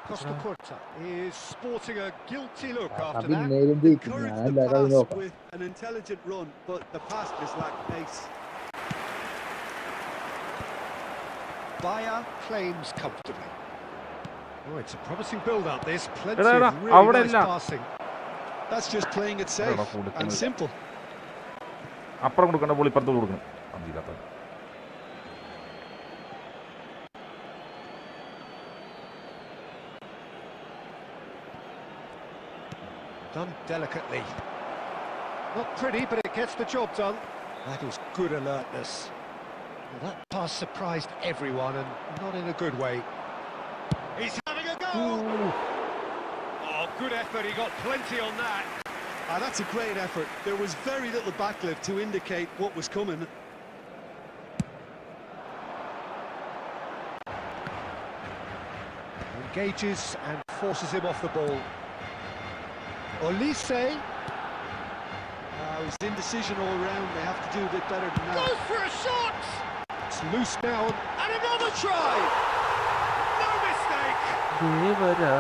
Costa Curta is sporting a guilty look after that. Encouraged the pass with an intelligent run, but the pass just lacked pace. Bayer claims comfortably. Oh, it's a promising build-up. This plenty of really nice passing. That's just playing it safe and simple. അപ്പുറം കൊടുക്കണ്ട, ball ഇപ്പുറത്ത് കൊടുക്കണം. Done delicately. Not pretty, but it gets the job done. That was good alertness. Well, that pass surprised everyone, and not in a good way. He's having a go! Ooh. Oh, good effort. He got plenty on that. That's a great effort. There was very little backlift to indicate what was coming. Engages and forces him off the ball. Olise. It was indecision all round. They have to do a bit better than that. Goes for a shot! It's loose now, and another try! No mistake! Barcelona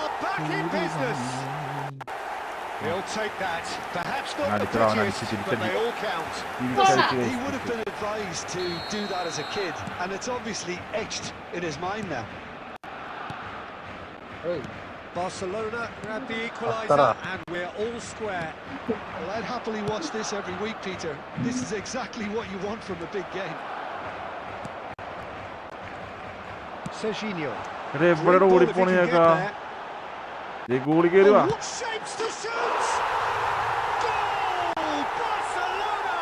are back in business! He'll take that. Perhaps not the prettiest, but they all count. He would have been advised to do that as a kid, and it's obviously etched in his mind now. Hey. Barcelona grab the equaliser and we're all square. Well, I'd happily watch this every week, Peter. This is exactly what you want from a big game. Serginho. What shapes to shoot! Goal! Barcelona!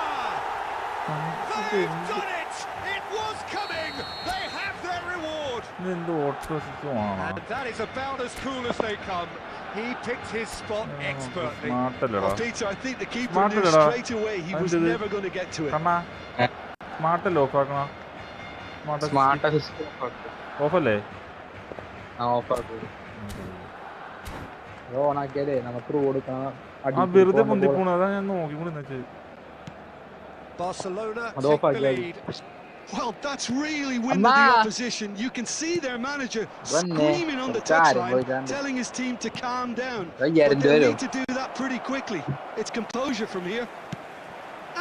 They've done it! It was coming! They have their reward! And that is about as cool as they come. He picked his spot expertly. Well, Peter, I think the keeper knew straight away he was never going to get to it. Barcelona take the lead. Well, that's really winded the opposition. You can see their manager screaming on the touchline, telling his team to calm down. But they need to do that pretty quickly. It's composure from here.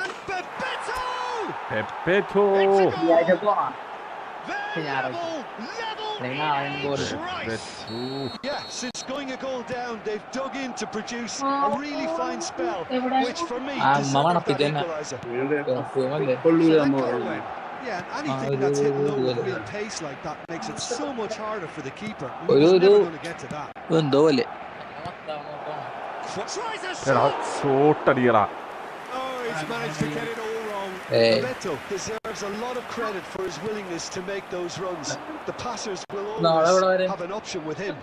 And Bebeto! Level, level, yeah, Since going a goal down, they've dug in to produce a really fine spell, which for me deserved that equaliser. Yeah, and anything that's hit low with real pace like that makes it so much harder for the keeper. He was never going to get to that. Tries a shot! Shot അടിയടാ. Oh, he's managed to get it all wrong. Beto deserves a lot of credit for his willingness to make those runs. The passers will always have an option with him.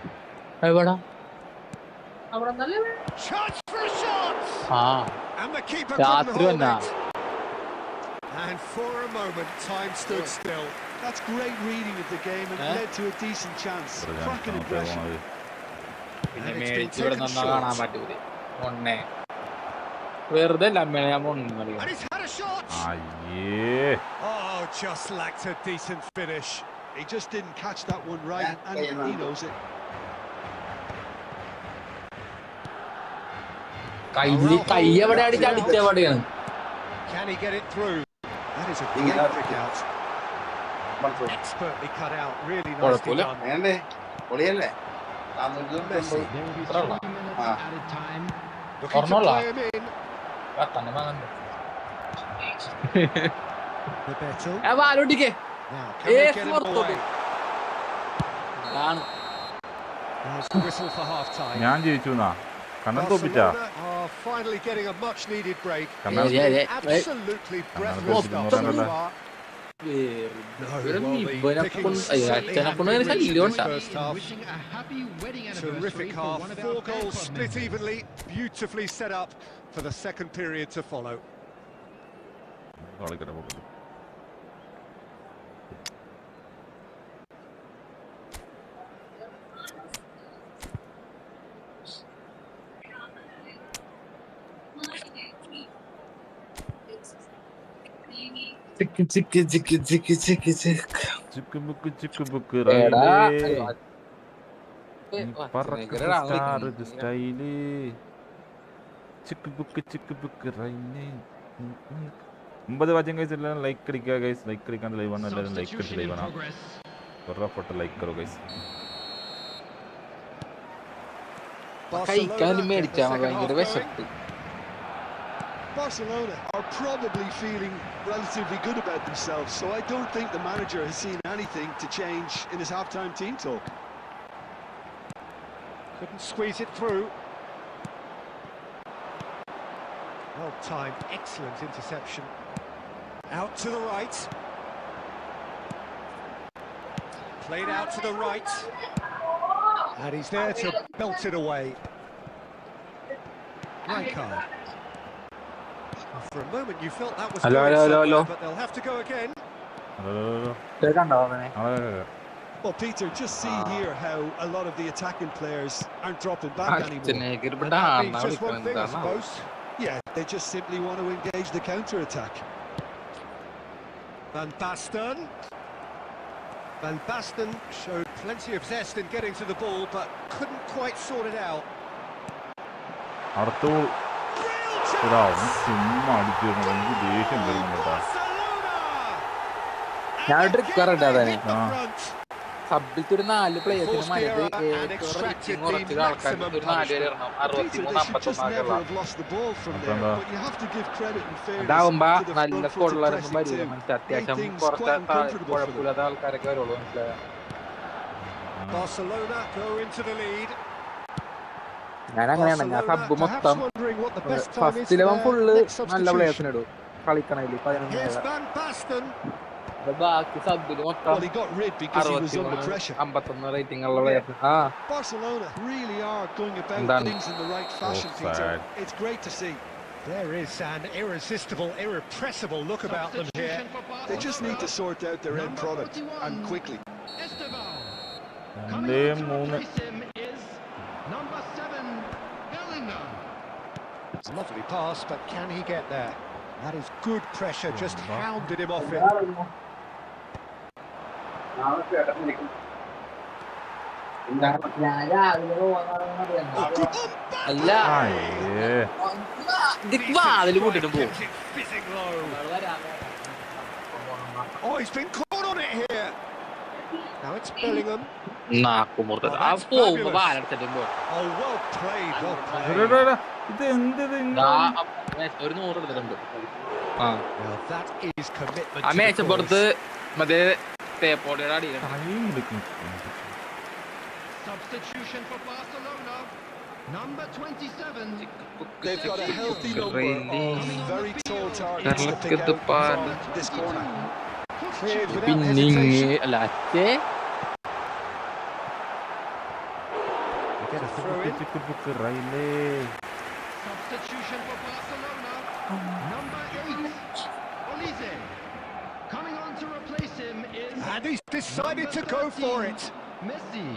Chance for a shot! And the keeper couldn't hold it. And for a moment, time stood still. That's great reading of the game and led to a decent chance. Cracking aggression. And it's been taken short. And he's had a shot! അയ്യേ. Oh, just lacked a decent finish. He just didn't catch that one right, and he knows it. Can he get it through? That is a great kick out. Expertly cut out, really nicely done. Messi. There will be 3 minutes added time. Looking to play him in. Beto. Now, can they get him away? There's the whistle for half-time. ഞാൻ ജയിച്ചു എന്നാ Kannan തോപ്പിച്ചാ. Barcelona are finally getting a much-needed break. Kannan Absolutely breathless start so far. Wishing a happy wedding anniversary Terrific for half, one of 4 our goals best split men. evenly, beautifully set up for the second period to follow. കളിക്കട്ടെ പോകട്ടെ. ചിക്കുബുക്ക് റൈലേ. നീ പറക്കുന്ന star ഇത് style. ചിക്കുബുക്ക് റൈലേ. 9 watching guys. എല്ലാവരും like അടിക്കുക guys. Like അടിക്കാൻ live ആണ്. എല്ലാവരും ലൈക്ക് അടിച്ച് ലൈവ് ആണ്. ഫटाफट ലൈക്ക് करो guys. Barcelona are probably feeling relatively good about themselves, so I don't think the manager has seen anything to change in his half-time team talk. Couldn't squeeze it through. Well timed, excellent interception. Out to the right. Played out to the right. And he's there to belt it away. Right card. For a moment you felt that was going somewhere, but they'll have to go again. Well, Peter, just see here how a lot of the attacking players aren't dropping back anymore. That's just one thing, I suppose. Yeah, they just simply want to engage the counter-attack. Van Basten showed plenty of zest in getting to the ball, but couldn't quite sort it out. അടുത്ത ചുമ്മാ അടിച്ചിരുന്നു. എനിക്ക് ദേഷ്യം വരുന്നു കേട്ടോ. സബ്ബിത്തൊരു 4 പ്ലേയേഴ്സിന് മരുത് കുറച്ച് ആൾക്കാർക്ക് ഒരു 4 പേര് ഇറങ്ങണം. 63-51 അതാവുമ്പോ നല്ല സ്കോഡുള്ളവരൊന്നും വരില്ല. മനസ്സിലായി അത്യാവശ്യം കുറച്ച് കുഴപ്പമില്ലാത്ത ആൾക്കാരൊക്കെ വരുള്ളൂ. മനസ്സിലായോ? ഞാൻ അങ്ങനെയാണ്. ഞാൻ സബ് മൊത്തം ഫസ്റ്റ് 11 ഫുള്ള് നല്ല പ്ലേയേഴ്സിന് ഇടും കളിക്കണതിൽ 11. ബാക്കി സബ്ബില് മൊത്തം 53 റേറ്റിംഗ് ഉള്ള players. There is an irresistible, irrepressible look about them here. They just need to sort out their end product, and quickly. Number 7, Bellingham. It's a lovely pass, but can he get there? That is good pressure, just hounded him off it. അല്ല വാതില് കൂട്ടിട്ട് പോകും. Oh, he's been caught on it here. Now it's Bellingham. നാക്കുമുറുത്തത് ആ that's പോകുമ്പോ fabulous. വാലടിച്ചിട്ടുമ്പോ Oh, well played, well played. ഇത് എന്ത് ഒരു 100 എടുത്തിട്ടുണ്ട്. ആ Well, that is commitment ആ to the മേശപ്പുറത്ത് cause. മറ്റേ തേപ്പോടിയുടെ അടിയിലാണ്. Substitution for Barcelona. Number 27. They've got a healthy number of very tall targets to Look pick at the out pad. from this corner. Cleared without പിന്നെ hesitation. അല്ല അച്ഛേ Get a throw in. Substitution for Barcelona. Number 8. Olise. Coming on to replace him is And he's decided number to go for 13, it. Messi.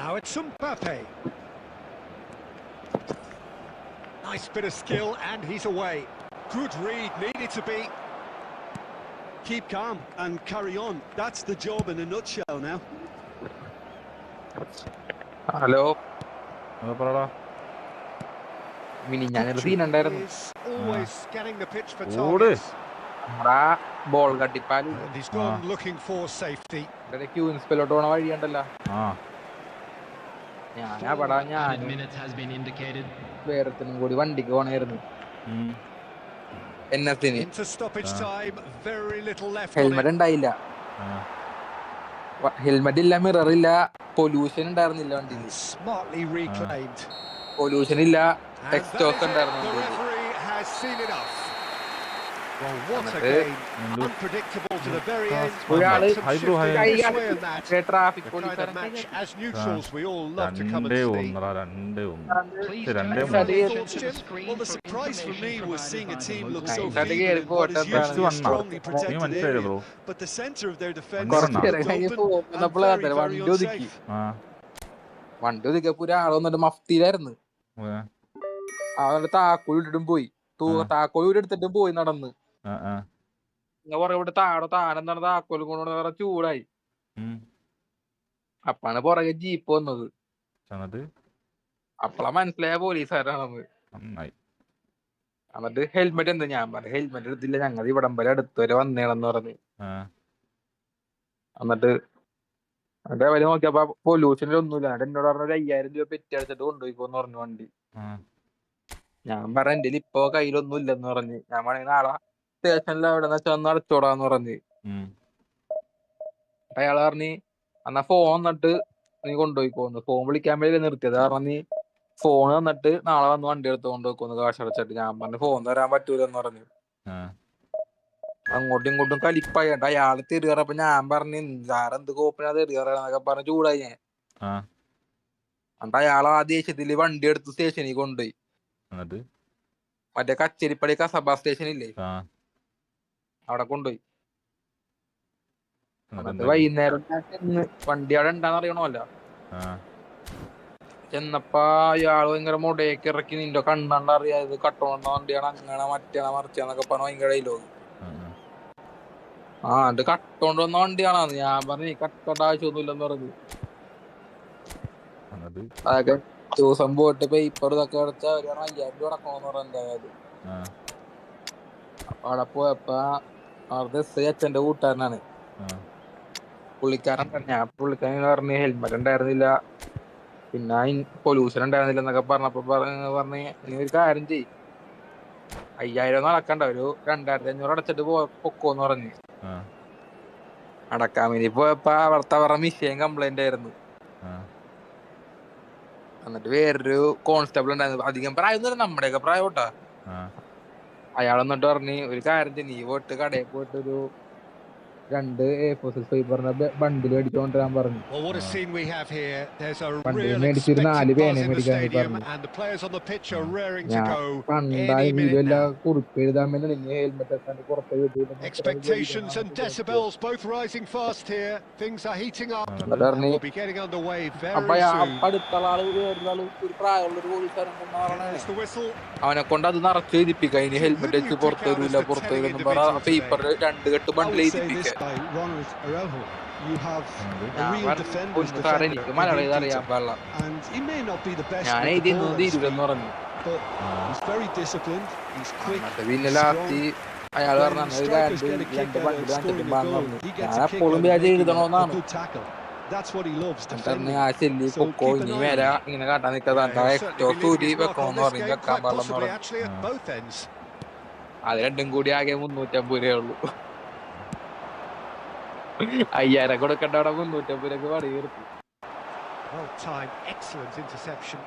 Now it's Mbappe. Nice bit of skill, and he's away. Good read, needed to be. Keep calm and carry on. That's the job in a nutshell now. Hello mini ഞാനൊരു scene ഉണ്ടായിരുന്നു. Is always scanning the pitch for ഓട്. targets. നമ്മുടെ ball കട്ടിപ്പാൽ And he's gone looking for safety. ക്യൂൻസ്പെല്ലോട്ട് പോണ വഴിയുണ്ടല്ലോ. ഞാനവിടെ ഞാൻ 10 minutes has been indicated. വേറെത്തിനും കൂടി വണ്ടിക്ക് പോണായിരുന്നു. എന്നത്തിന് Into stoppage time, very little left on helmet it. ഉണ്ടായില്ല. ഹെൽമെറ്റ് ഇല്ല, മിറർ ഇല്ല, പൊല്യൂഷൻ ഉണ്ടായിരുന്നില്ല വണ്ടിയിൽ. Smartly reclaimed. പൊല്യൂഷൻ ഇല്ല, And that ടെക്സ്റ്റോക്ക് is it. ഉണ്ടായിരുന്നു The വണ്ടിയിൽ. referee has seen enough. Well, what a That's it. game. Unpredictable to the very end. ഒരാള് Some Hi, bro, hi. shifting this way and that. Traffic The kind of match police as neutrals we all love to come and 2-1 see. 2-1 Please Two, turn two, your two. attention to the screen Well, the for surprise for me information was seeing a provided team by the look local so Nice. feeble in what is usually a Next strongly one, protected മനസ്സിലായില്ലേ area. Bro? But the centre of their defence Corner. is open and very, very വണ്ടി ഒതുക്കി. unsafe. വണ്ടി ഒതുക്കിയപ്പോ ഒരാൾ വന്നിട്ട് മഫ്തിയിലായിരുന്നു. അവന്റെ താക്കോൽ ഇട്ടിട്ടും പോയി. താക്കോൽ എടുത്തിട്ടും പോയി നടന്ന്. പുറകെ താനെന്താണ് താക്കോലും കൊണ്ട് വേറെ ചൂടായി. അപ്പാണ് പുറകെ ജീപ്പ് വന്നത്. അപ്പളാ മനസ്സിലായ പോലീസുകാരാണെന്ന്. എന്നിട്ട് ഹെൽമെറ്റ് എന്താ ഞാൻ പറഞ്ഞു, ഹെൽമെറ്റ് എടുത്തില്ല, ഞങ്ങൾ ഇവിടം വരെ അടുത്ത് വരെ വന്നേണെന്ന് പറഞ്ഞ്. എന്നിട്ട് അവര് നോക്കിയപ്പോ പൊല്യൂഷനിലൊന്നുമില്ല. എന്നിട്ട് എന്നോട് പറഞ്ഞ 5,000 രൂപ പെറ്റി അടിച്ചിട്ട് കൊണ്ടുപോയിക്കോന്ന് പറഞ്ഞു വണ്ടി. ഞാൻ പറഞ്ഞ എന്റെ ഇപ്പൊ കയ്യിലൊന്നും ഇല്ലെന്ന് പറഞ്ഞ്. ഞാൻ പറഞ്ഞ നാളെ സ്റ്റേഷനിൽ എവിടെന്ന് വെച്ചാൽ ഒന്ന് അടച്ചോടാന്ന് പറഞ്ഞ്. അയാള് പറഞ്ഞ് എന്നാ ഫോൺ തന്നിട്ട് നീ കൊണ്ടുപോയിക്കോന്ന്. ഫോൺ വിളിക്കാൻ വേണ്ടി നിർത്തിയത്. കാരണം നീ ഫോൺ തന്നിട്ട് നാളെ വന്ന് വണ്ടി എടുത്ത് കൊണ്ടുപോയിക്കോന്ന് കാശ് അടച്ചിട്ട്. ഞാൻ പറഞ്ഞു ഫോൺ തരാൻ പറ്റൂലെന്ന് പറഞ്ഞു. അങ്ങോട്ടും ഇങ്ങോട്ടും കലിപ്പായിട്ട് അയാള് തെറിയറപ്പോ ഞാൻ പറഞ്ഞു എന്ത് കോപ്പിനാ തെറിയറന്നൊക്കെ പറഞ്ഞ് ചൂടായി ഞാൻ. എന്നിട്ട് അയാൾ ആ ദേഷ്യത്തില് വണ്ടി എടുത്ത് സ്റ്റേഷനിൽ കൊണ്ടുപോയി. മറ്റേ കച്ചേരിപ്പടി കസബ സ്റ്റേഷൻ ഇല്ലേ, അവിടെ കൊണ്ടുപോയി. എന്നിട്ട് വൈകുന്നേരം വണ്ടി അവിടെ ഉണ്ടാന്ന് അറിയണമല്ല. ചെന്നപ്പോ അയാള് ഭയങ്കര മുടയൊക്കെ ഇറക്കി നിന്റെ കണ്ണണ്ട അറിയാത് കട്ടോണ്ട വണ്ടിയാണ് അങ്ങനെ മറ്റേ മറിച്ചാന്നൊക്കെ പറഞ്ഞ ഭയങ്കര ഡയലോഗ്. അത് കട്ടോണ്ട് വന്ന വണ്ടിയാണെന്ന് ഞാൻ പറഞ്ഞു. കട്ടോണ്ട ആവശ്യമൊന്നുമില്ലെന്ന് പറഞ്ഞു. അതൊക്കെ ദിവസം പോയിട്ട് പേപ്പർ ഇതൊക്കെ അടച്ചാ 5,000 രൂപ അടക്കണമെന്ന് പറഞ്ഞു എന്തായാലും. അപ്പൊ അവിടെ പോയപ്പോ അവിടുത്തെ അച്ഛന്റെ കൂട്ടുകാരനാണ് പുള്ളിക്കാരൻ. ഞാൻ പുള്ളിക്കാരൻ പറഞ്ഞ് ഹെൽമെറ്റ് ഉണ്ടായിരുന്നില്ല, പിന്നെ പൊല്യൂഷൻ ഉണ്ടായിരുന്നില്ല എന്നൊക്കെ പറഞ്ഞപ്പോ പറഞ്ഞ് നീ ഒരു കാര്യം ചെയ്യ്, 5,000 നടക്കണ്ട, ഒരു 2,500 അടച്ചിട്ട് പൊക്കോന്ന് പറഞ്ഞു. അടക്കാൻ വേണ്ടി പോയപ്പോ അവിടുത്തെ അവരുടെ മിഷീൻ കംപ്ലൈന്റ് ആയിരുന്നു. എന്നിട്ട് വേറൊരു കോൺസ്റ്റബിൾ ഉണ്ടായിരുന്നു. അധികം പ്രായം നമ്മുടെയൊക്കെ പ്രായം കേട്ടാ. അയാൾ എന്നിട്ട് പറഞ്ഞ് ഒരു കാര്യം നീ പോയിട്ട് കടയിൽ പോയിട്ട് ഒരു 2 A4 പേപ്പറിന്റെ ബണ്ടിൽ മേടിച്ചോണ്ടിരാൻ പറഞ്ഞു. Well, what a scene we have here. There's a Bundle real മേടിച്ചൊരു 4 expectant പേന buzz in the മേടിക്കാൻ stadium, പറഞ്ഞു. and the players on the pitch are raring to ഞാൻ go പണ്ടായി any minute video now. കുറിപ്പ് എഴുതാൻ വേണ്ടി നിങ്ങൾ ഹെൽമെറ്റ് ഒക്കെ പുറത്ത് Expectations and decibels both rising fast here. Things are heating up, and പറഞ്ഞ് we'll be getting underway അപ്പൊ very soon. അടുത്തുള്ള ആള് വേറൊരാള് ഒരു പ്രായമുള്ളൊരു പോലീസുകാരൻ കൊണ്ടാറണേ. There's the whistle. അവനെ കൊണ്ട് അത് നിറച്ച് എഴുതിപ്പിക്ക. അതിന് ഹെൽമെറ്റ് വെച്ച് പുറത്തു വരൂല പറഞ്ഞ പേപ്പർ 2 കെട്ട് I bundle would say this എഴുതിപ്പിക്ക. by Ronald Araujo. You have a real defender's ഒന്ന് സാറേ defender. എനിക്ക് മലയാളം എഴുതാറിയാൻ പാടില്ല. And he may not be the best ഞാൻ with the എഴുതിയെന്ന് ball at his തീരുലെന്ന് feet, പറഞ്ഞു. but he's very disciplined, he's quick, പിന്നെ he's last strong. അയാൾ When പറഞ്ഞ strikers get a kick out of scoring a goal, he gets a kick out of making a good tackle. That's what he loves, defending. So keep an eye on him. ഇങ്ങനെ കാട്ടാൻ Yeah, നിൽക്കാതെ he'll certainly be leaving his mark on this game, വെക്കാൻ quite possibly പാടില്ലെന്ന് actually at both ends. അത് രണ്ടും കൂടി ആകെ 350 രൂപയേ ഉള്ളൂ. 5000 കൊടുക്കണ്ട അവിടെ 350 രൂപ പണി തീർത്തു. Well timed, excellent interception.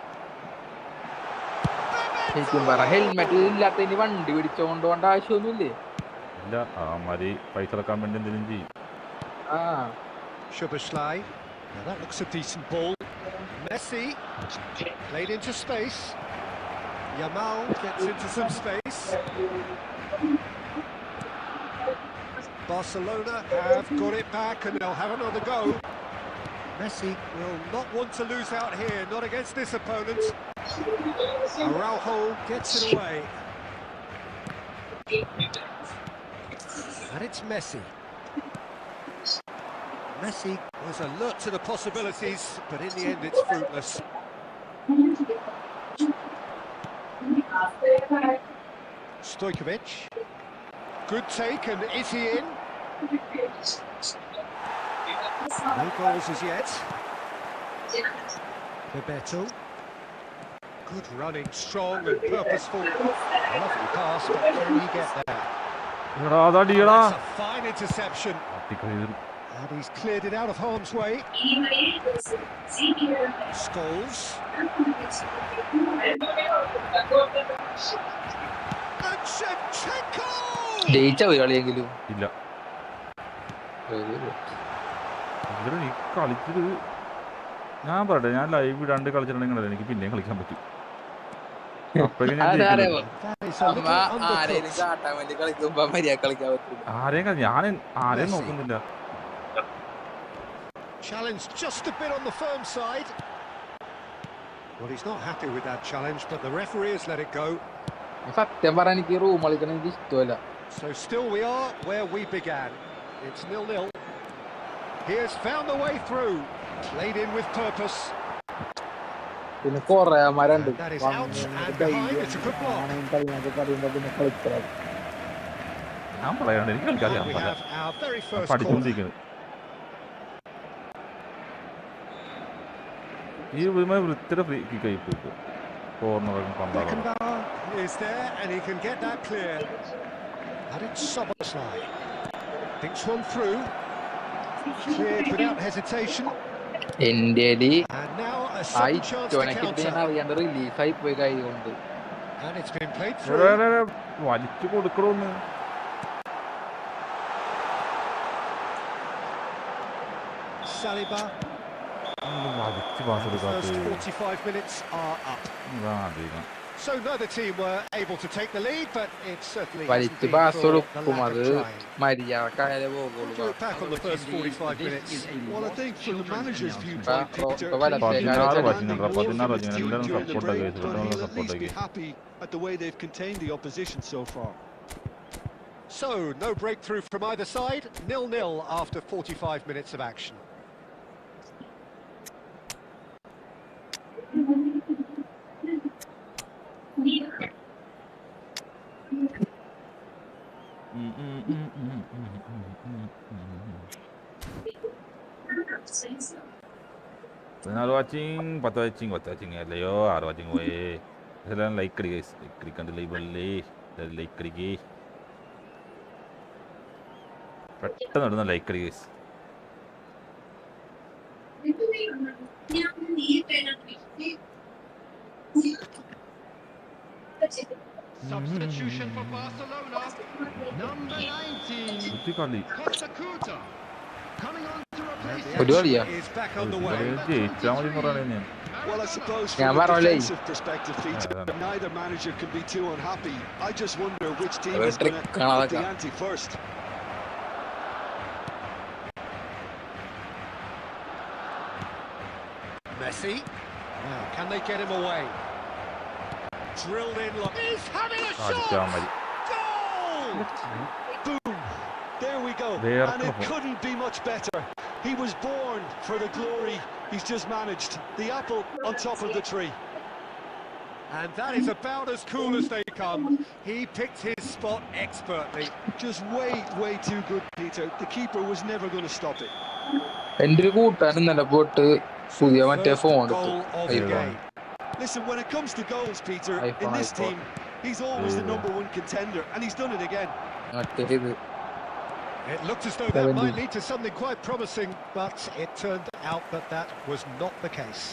ശരിക്കും പറ ഹെൽമെറ്റ് ഇല്ലാത്തതിന് വണ്ടി പിടിച്ചോണ്ട് പോകേണ്ട ആവശ്യമൊന്നുമില്ലേ? ഇല്ല, അവന്മാര് പൈസ ഇറക്കാൻ വേണ്ടി എന്തെങ്കിലും ചെയ്യും. Szoboszlai. Now that looks a decent ball. Messi played into space. Yamal gets into some space. Barcelona have got it back and they'll have another go. Messi will not want to lose out here, not against this opponent. Araujo gets it away. And it's Messi. Messi was alert to the possibilities, but in the end it's fruitless. Stojkovic. Good take, and is he in? No goals as yet. Bebeto. Good running, strong and purposeful. Lovely pass, but can he get there? That's a fine interception. And he's cleared it out of harm's way. Scholes. And Shevchenko! ജയിച്ച കളിയെങ്കിലും ഇല്ല, ഈ കളിച്ചത് ഞാൻ പറയട്ടെ, ഞാൻ live 2 കളിച്ചിട്ടുണ്ടെങ്കിൽ എനിക്ക് പിന്നെയും കളിക്കാൻ പറ്റും. അപ്പോഴേക്കും ഞാൻ ആരെയും നോക്കുന്നില്ല. Challenge just a bit on the firm side. Well, he's not happy with that challenge, but the referee has let it go. സത്യം പറയാൻ എനിക്ക് റൂം കളിക്കണം എനിക്ക് ഇഷ്ടമല്ല. So still we are where we began. It's 0-0. He has found the way through. Played in with purpose. പിന്നെ കൊറേ അമാരുണ്ട് That is out and behind. It's a good block. ഞാൻ പറയാണ്ട് എനിക്ക് കളിക്കാൻ We have our very first corner. പഠിച്ചുകൊണ്ടിരിക്കുന്നത്. ഈ വൃത്തിയുടെ free kick ആയി പോയിട്ട് കോർണറും പന്താറും. Beckenbauer is there and he can get that clear. And it's Szoboszlai. Thinks one through. Cleared without hesitation. ഇന്ത്യയില് And now a second chance to counter. അറിയാണ്ട് റിലീഫായി പോയി കൈ കൊണ്ട്. And it's been played through. വലിച്ചു കൊടുക്കണമെന്ന്. Saliba. വലിച്ചു pass The first കൊടുക്കാത്ത 45 minutes are up. So neither team were able to take the lead, but it certainly hasn't വലിച്ചു been pass for the കൊടുക്കും, lack അത് of trying. മര്യാദക്കായാലേ We'll പോകുള്ളൂ. look back on the first 45 minutes. Well, I think from the manager's viewpoint, But- Peter, but- but- he's but- demanding more from but- his team during the support break, against- but he'll at least be against. happy at the way they've contained the opposition so far. So no breakthrough from either side. 0-0 after 45 minutes of action. Are watching, but watching അല്ലയോ ആറ് watching പോയേ. ഇതെല്ലാം like അടി guys, like അടിക്കാണ്ട് ലൈവല്ലേ, like അടിക്കേ, പെട്ടെന്ന് ഇടുന്ന like അടി guys. Substitution for Barcelona. Number 19. കളി Costa Curta. Coming on to replace him. ഒരു കളിയാ Is back on the way. ജയിച്ചാൽ മതി എന്ന് പറയണേ ഞാൻ. Well, I suppose Yeah, from a Marley. defensive perspective, Peter, neither manager can be too unhappy. I just wonder which team Well, is going trick to up the കാണാതെ. ante first. Messi. Now, can they get him away? Drilled in. Look, he's having a അടിച്ചാൽ shot. മതി. Goal! Boom! There we go. There And it come. couldn't be much better. He was born for the glory he's just managed. The apple on top of the tree. And that is about as cool as they come. He picked his spot expertly. Just way too good, Peter. The keeper was never going to stop it. എൻ്റെ ഒരു കൂട്ടാനും നല്ല പോയിട്ട് പുതിയ മറ്റേ phone എടുത്തു Goal of the iPhone game. Listen, when it comes to goals, Peter, in this team, he's always the #1 contender, and he's done it again. മറ്റേ ഇത് It looked as though that might lead to something quite promising, but it turned out that that was not the case.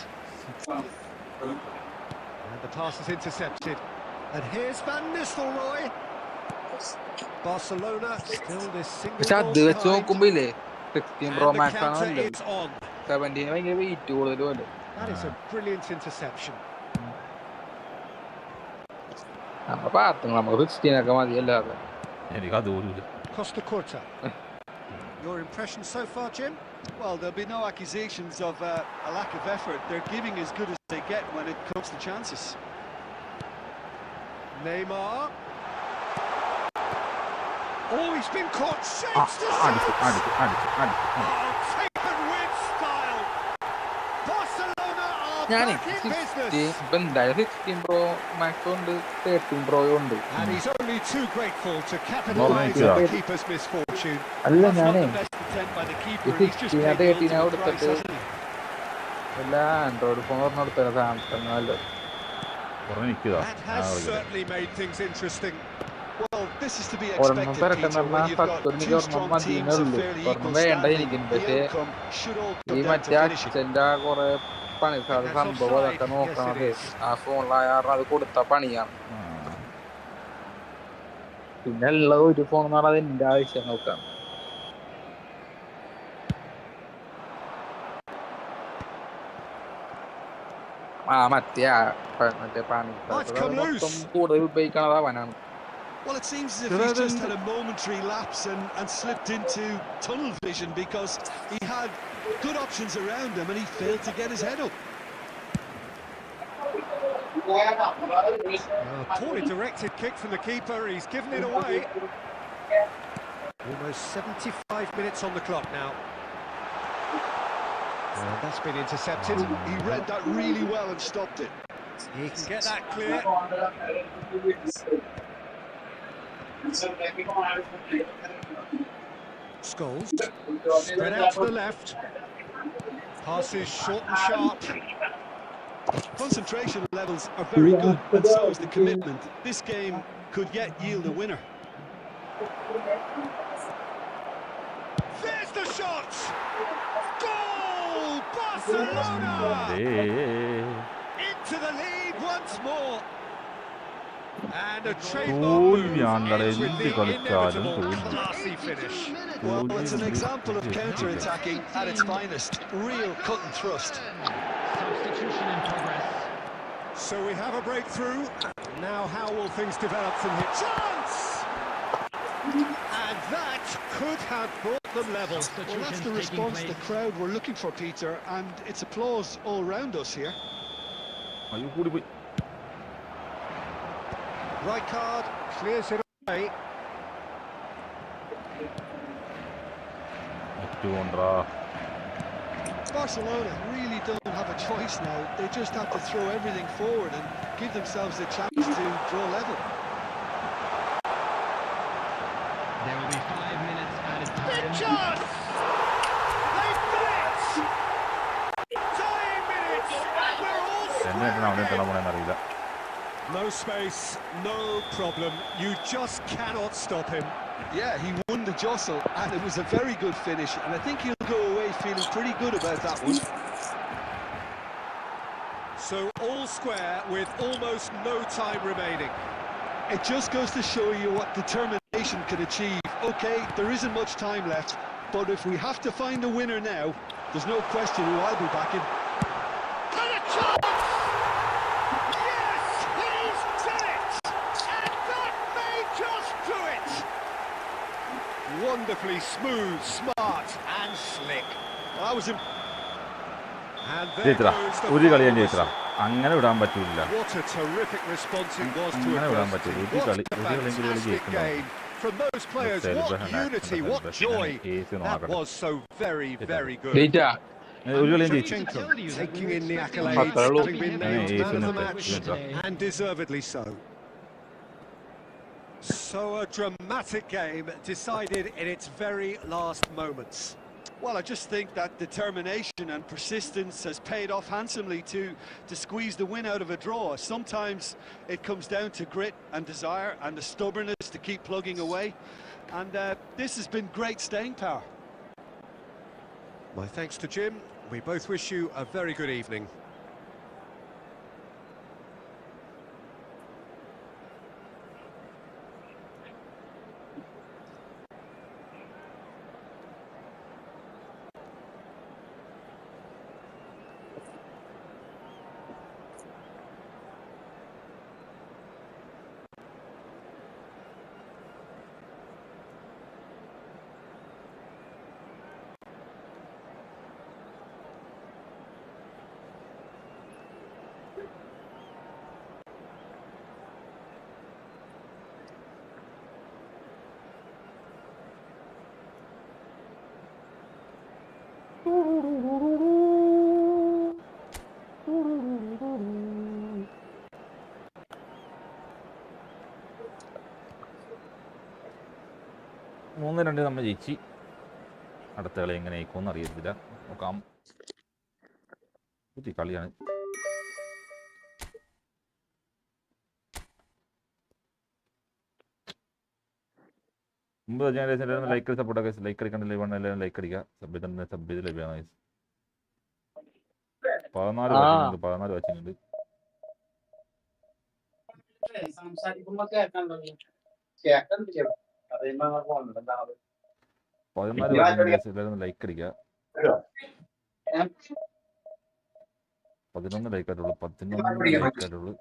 And the pass is intercepted. And here's Van Nistelrooy. Barcelona still this single പക്ഷെ goal അത് വെച്ച് നോക്കുമ്പോ ഇല്ലേ 16 Pro and the Max counter ആണല്ലോ is on. 17 ഭയങ്കര wait കൂടുതലും അല്ലേ That is a brilliant interception. നമ്മ പാർത്തുങ്ങൾ നമുക്ക് 16 ഒക്കെ മതിയല്ലാതെ എനിക്ക് അതുപോലും Costa Curta. Your impression so far, Jim? Well, there'll be no accusations of a lack of effort. They're giving as good as they get when it comes to chances. Neymar. Oh, he's been caught. Shapes to chance. Taken with style. Barcelona are ഞാനേ back in business. ഇപ്പൊ എന്തായാലും 16 Pro Max ഉണ്ട് 13 Pro ഉണ്ട് And he's only too grateful to capitalise on the keeper's misfortune. അല്ല That's not ഞാനേ the best attempt by the keeper. ഈ and He's just 16 paid the 13 ultimate price, കൊടുത്തിട്ട് hasn't he? എല്ലാ Android phone പറഞ്ഞെടുത്തത് Samsung അല്ലേ That has certainly made things interesting. Well, this is to be ഒരെണ്ണം expected, തരട്ടെ Peter, when you've got എനിക്ക് two ഒരെണ്ണം strong മതിയെന്നേ teams of ഉള്ളൂ fairly ഒരെണ്ണം equal വേണ്ട standing. എനിക്ക് The പക്ഷേ outcome should all ഈ come down to മറ്റേ finishing. അച്ഛൻ്റെ കുറെ പണി സംഭവം അതൊക്കെ നോക്കണത് ആ ഫോണിലായ കാരണം അത് കൊടുത്ത പണിയാണ് പിന്നെ ഉള്ളത് ഒരു ഫോൺ എന്ന് പറഞ്ഞാൽ എന്റെ ആവശ്യം നോക്കാം മറ്റേ പണി മൊത്തം കൂടുതൽ ഉപയോഗിക്കണത് അവനാണ്. Well, it seems as if he's just had a momentary lapse and slipped into tunnel vision because he had good options around him and he failed to get his head up. Poorly directed kick from the keeper. He's given it away. Almost 75 minutes on the clock now. And that's been intercepted. He read that really well and stopped it. He can get that clear. Scholes spread out to the left. Passes short and sharp. Concentration levels are very good, and so is the commitment. This game could yet yield a winner. There's the shot! Goal! Barcelona! Into the lead once more. And a trademark move ends with the inevitable classy finish. Well, it's an example of counter-attacking at its finest. Real cut and thrust. Substitution in progress. So we have a breakthrough. Now how will things develop from here? Chance! And that could have brought them level. Well, that's the response the crowd were looking for, Peter, and it's applause all round us here. Rijkaard clears it away. Barcelona really don't have a choice now. They just have to throw everything forward and give themselves a chance to draw level. There will be 5 minutes added time. Big chance! They've done it! Dying minutes! We're all square. No space, no problem. You just cannot stop him. Yeah, he won the jostle, and it was a very good finish, and I think he'll go away feeling pretty good about that one. So all square with almost no time remaining. It just goes to show you what determination can achieve. Okay, there isn't much time left, but if we have to find a winner now, there's no question who I'll be backing. And a chance! Yes, he's done it! And that may just do it! Wonderfully smooth, smart and slick. I was And there goes the ഒരു കളി ഞാൻ final ജയിച്ചടാ whistle. അങ്ങനെ വിടാൻ പറ്റൂല What a terrific response it was to അങ്ങനെ വിടാൻ adversity. പറ്റൂല ഒരു What കളി a ഒരു കളി fantastic ജയിക്കണം game from those players. What unity, what joy. That was so very, very good. Data ഒരു കളിയും And ജയിച്ചു. to tell you that we Taking were in the expecting accolades, Hello. having been Hey, named man of the Ethan, match, Ethan. and deservedly so. So a dramatic game decided in its very last moments. Well, I just think that determination and persistence has paid off handsomely to squeeze the win out of a draw. Sometimes it comes down to grit and desire and the stubbornness to keep plugging away. And this has been great staying power. My thanks to Jim. We both wish you a very good evening. മൂന്ന് രണ്ട് നമ്മൾ ജയിച്ച്. അടുത്ത കളി എങ്ങനെ ആയിക്കോന്ന് അറിയത്തില്ല, നോക്കാം. പുതിയ കളിയാണ്. മുമ്പ് ഞാൻ ലൈക്ക് സപ്പോർട്ടൊക്കെ ലൈക്ക് അടിക്കേണ്ട ലൈവാണ്. എല്ലാവരും ലൈക്ക് അടിക്കുക. സബ് തന്നെ സബ് ചെയ്ത് ലഭ്യമാണ്. 14 വാച്ചിങ് ഉണ്ട്, 14 വാച്ചിങ് ഉണ്ട്. സംസാരിക്കുമ്പോ കേൾക്കണ്ടോ? കേൾക്കണ്ടില്ല. 14 വാച്ചിങ്. എല്ലാവരും ലൈക്ക് അടിക്കുക. 11 ലൈക്ക് ആയിട്ടുള്ളൂ, 11 ലൈക്ക് ആയിട്ടുള്ളൂ.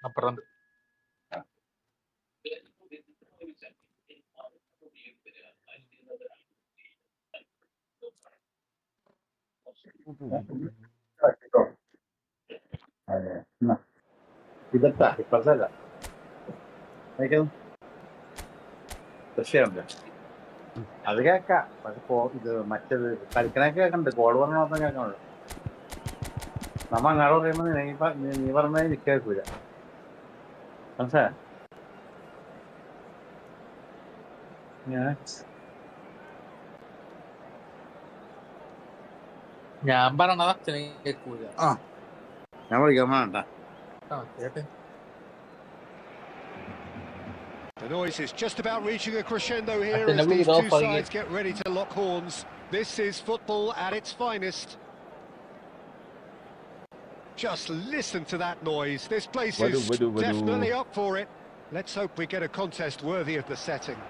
അപ്പുറം ഇതട്ടാ ഇപ്പഴല്ല തീർച്ചയായും അത് കേക്കാം. പക്ഷെ ഇത് മറ്റേത് കളിക്കണൊക്കെ കേൾക്കണ്ട്. കോള് പറഞ്ഞ മാത്രം കേൾക്കണുള്ളൂ. നമ്മ അങ്ങാട് പറയുമ്പോ നീ പറഞ്ഞ എനിക്ക് കേൾക്കൂല. മനസ്സിലാ? ഞാൻ പറഞ്ഞത് അച്ഛനെ കേൾക്കൂല. ഞാൻ വിളിക്കാൻ വേണ്ട. കേട്ടെ. The noise is just about reaching a crescendo here as these two sides get ready to lock horns. This is football at its finest. Just listen to that noise. This place is definitely up for it. Let's hope we get a contest worthy of the setting.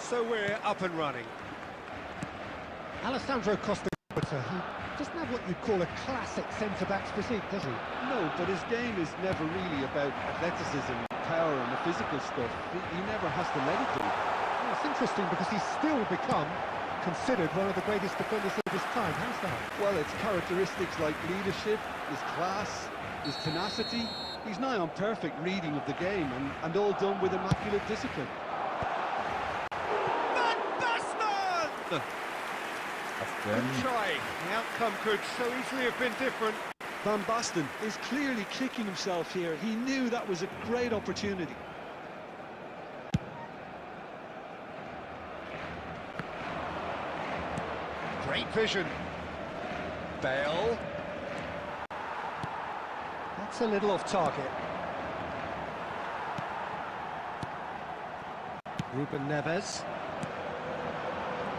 So we're up and running. Alessandro Costa, he doesn't have what you'd call a classic centre-back's physique, does he? No, but his game is never really about athleticism, power and the physical stuff. He never has to let it be. Well, it's interesting because he's still become considered one of the greatest defenders of his time. How's that? Well, it's characteristics like leadership, his class, his tenacity. He's nigh on perfect reading of the game and all done with immaculate discipline. Good try. The outcome could so easily have been different. Van Basten is clearly kicking himself here. He knew that was a great opportunity. Great vision. Bale. That's a little off target. Ruben Neves.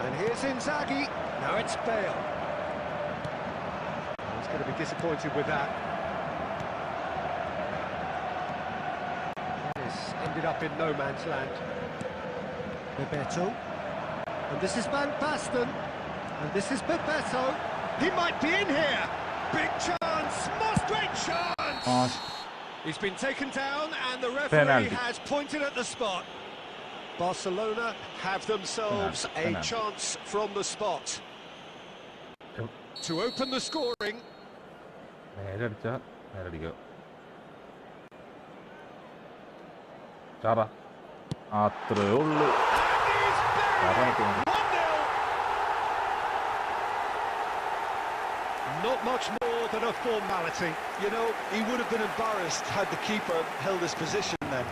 And here's Inzaghi. Now it's Bale. He's going to be disappointed with that. This ended up in no man's land. Bebeto. And this is Van Basten. And this is Bebeto. He might be in here. Big chance. Most great chance. He's been taken down and the referee has pointed at the spot. Barcelona have themselves a chance from the spot to open the scoring. അത്രേ ഉള്ളൂ. Not much more than a formality. You know, he would have been embarrassed had the keeper held his position then.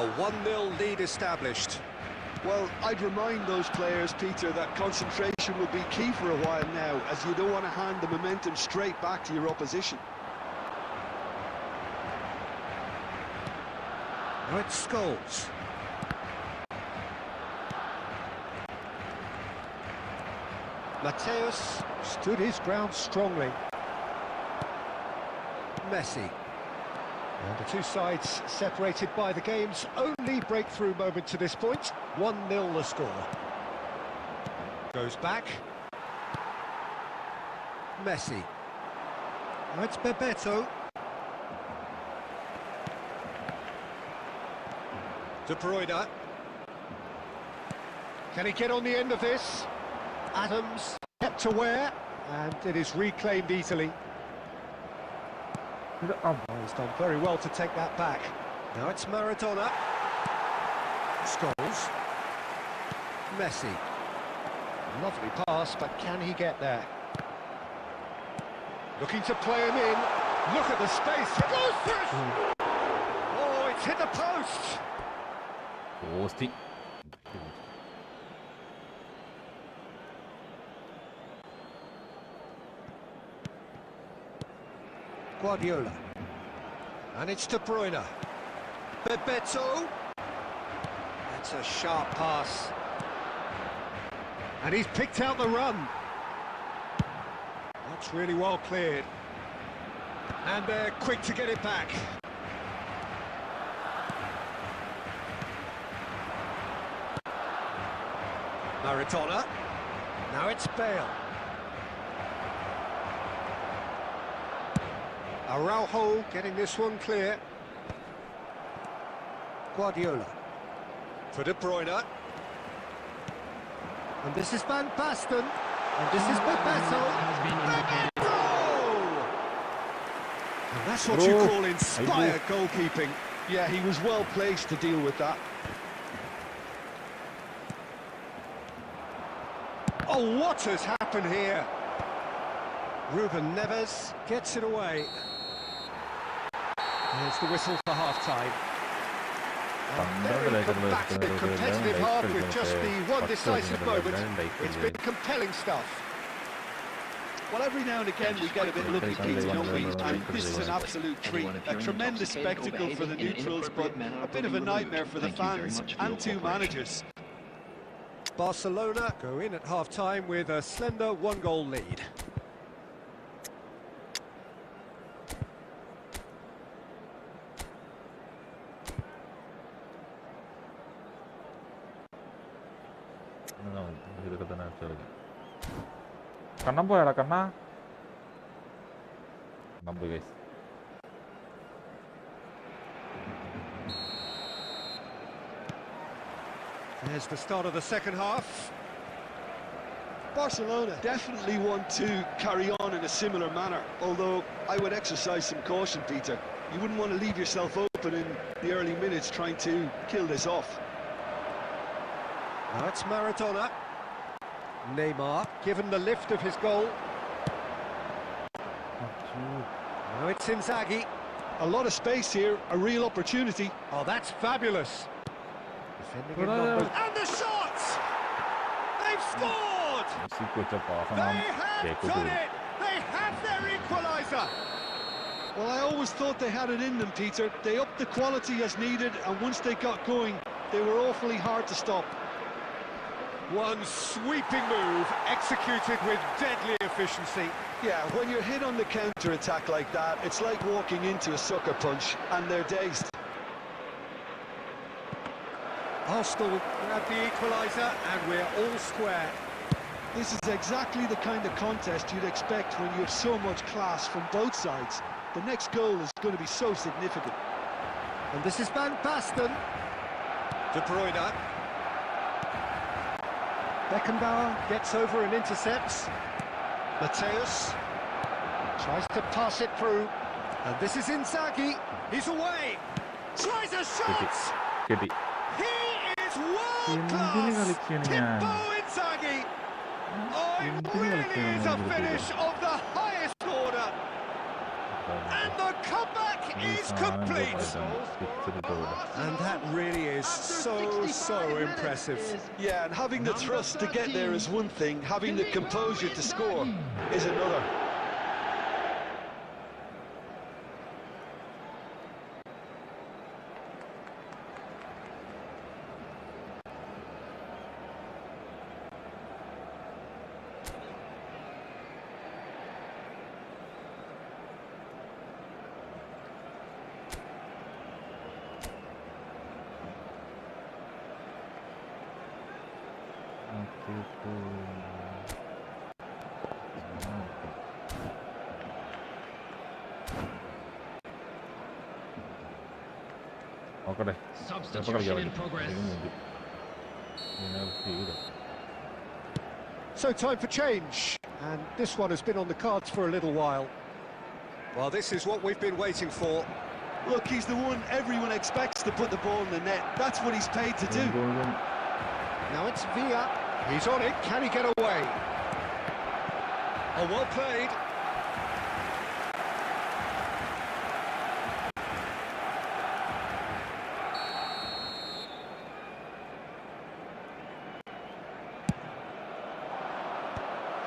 A 1-0 lead established. Well, I'd remind those players, Peter, that concentration will be key for a while now, as you don't want to hand the momentum straight back to your opposition. Now it's Scholes. Mateus stood his ground strongly. Messi. And the two sides separated by the game's only breakthrough moment to this point. 1-0 the score. Goes back. Messi. Now it's Bebeto. De Bruyne. Can he get on the end of this? Adams kept aware, and it is reclaimed easily. He's done very well to take that back. Now it's Maradona. Scholes. Messi. Lovely pass, but can he get there? Looking to play him in. Look at the space. He goes through. Oh, it's hit the post. Post. Guardiola. And it's De Bruyne. Bebeto. That's a sharp pass. And he's picked out the run. That's really well cleared. And they're quick to get it back. Maradona. Now it's Bale. Araujo getting this one clear. Guardiola. For De Bruyne. And this is Van Basten. And this is Bebeto. And that's what you call inspired goalkeeping. Yeah, he was well placed to deal with that. Oh, what has happened here? Ruben Neves gets it away. Here's the whistle for half-time. A very combative, competitive half with just the one decisive moment. It's been compelling stuff. Well, every now and again we get a bit lucky, Peter, don't we? And this is an absolute treat. A tremendous spectacle for the neutrals, but a bit of a nightmare for the fans and two managers. Barcelona go in at half-time with a slender 1-goal lead. ഇതൊക്കെ തന്നെ കളിക്കും. കണ്ണം പോയാടാ കണ്ണാ. കണ്ണം പോയി guys. There's the start of the second half. Barcelona definitely want to carry on in a similar manner, although I would exercise some caution, Peter. You wouldn't want to leave yourself open in the early minutes trying to kill this off. Now it's Maradona. Neymar given the lift of his goal. Now it's Inzaghi. A lot of space here, a real opportunity. Oh, that's fabulous. Defending in numbers. And the shot! They've scored! They have done it! They have their equaliser! Well, I always thought they had it in them, Peter. They upped the quality as needed, and once they got going, they were awfully hard to stop. One sweeping move, executed with deadly efficiency. Yeah, when you're hit on the counter-attack like that, it's like walking into a sucker punch, and they're dazed. Arsenal grab the equaliser, and we're all square. This is exactly the kind of contest you'd expect when you have so much class from both sides. The next goal is going to be so significant. And this is Van Basten. De Bruyne. Beckenbauer gets over and intercepts. Mateus tries to pass it through. And this is Inzaghi. He's away. Tries a shot. കിട്ടി. He is world എന്തിന് class. കളിക്കാണ് ഞാൻ? Pippo Inzaghi. Oh, it എന്തിന് really കളിക്കാണ് is a ഞാൻ finish of the highest order. And the comeback is complete. And that really is so impressive. Yeah, and having the thrust to get there is one thing, having the composure to score is another. നോക്കട്ടെ. Substitution in progress. So time for change, and this one has been on the cards for a little while. Well, this is what we've been waiting for. Look, he's the one everyone expects to put the ball in the net. That's what he's paid to do. Now it's Villa. He's on it. Can he get away? Oh, well played.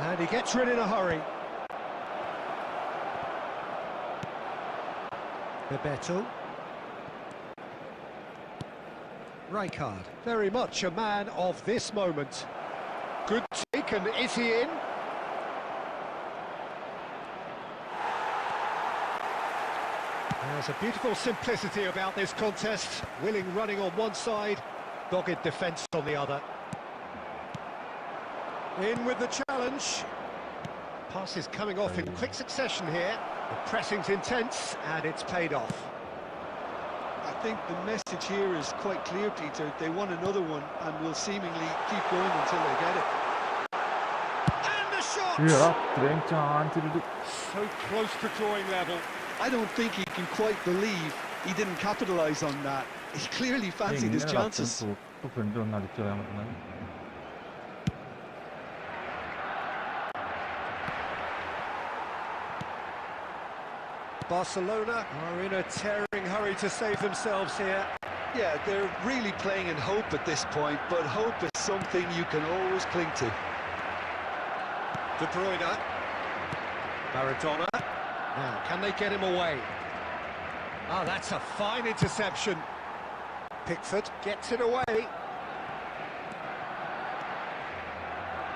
And he gets rid in a hurry. Bebeto. Rijkaard, very much a man of this moment. Good take, and is he in? There's a beautiful simplicity about this contest. Willing running on one side, dogged defence on the other. In with the challenge. Pass is coming off in quick succession here. The pressing's intense, and it's paid off. I think the message here is quite clear, Peter. They want another one and will seemingly keep going until they get it. And the shot! So close to drawing level. I don't think he can quite believe he didn't capitalise on that. He clearly fancied his chances. Barcelona are in a tearing hurry to save themselves here. Yeah, they're really playing in hope at this point, but hope is something you can always cling to. De Bruyne. Maradona. Now, can they get him away? Oh, that's a fine interception. Pickford gets it away.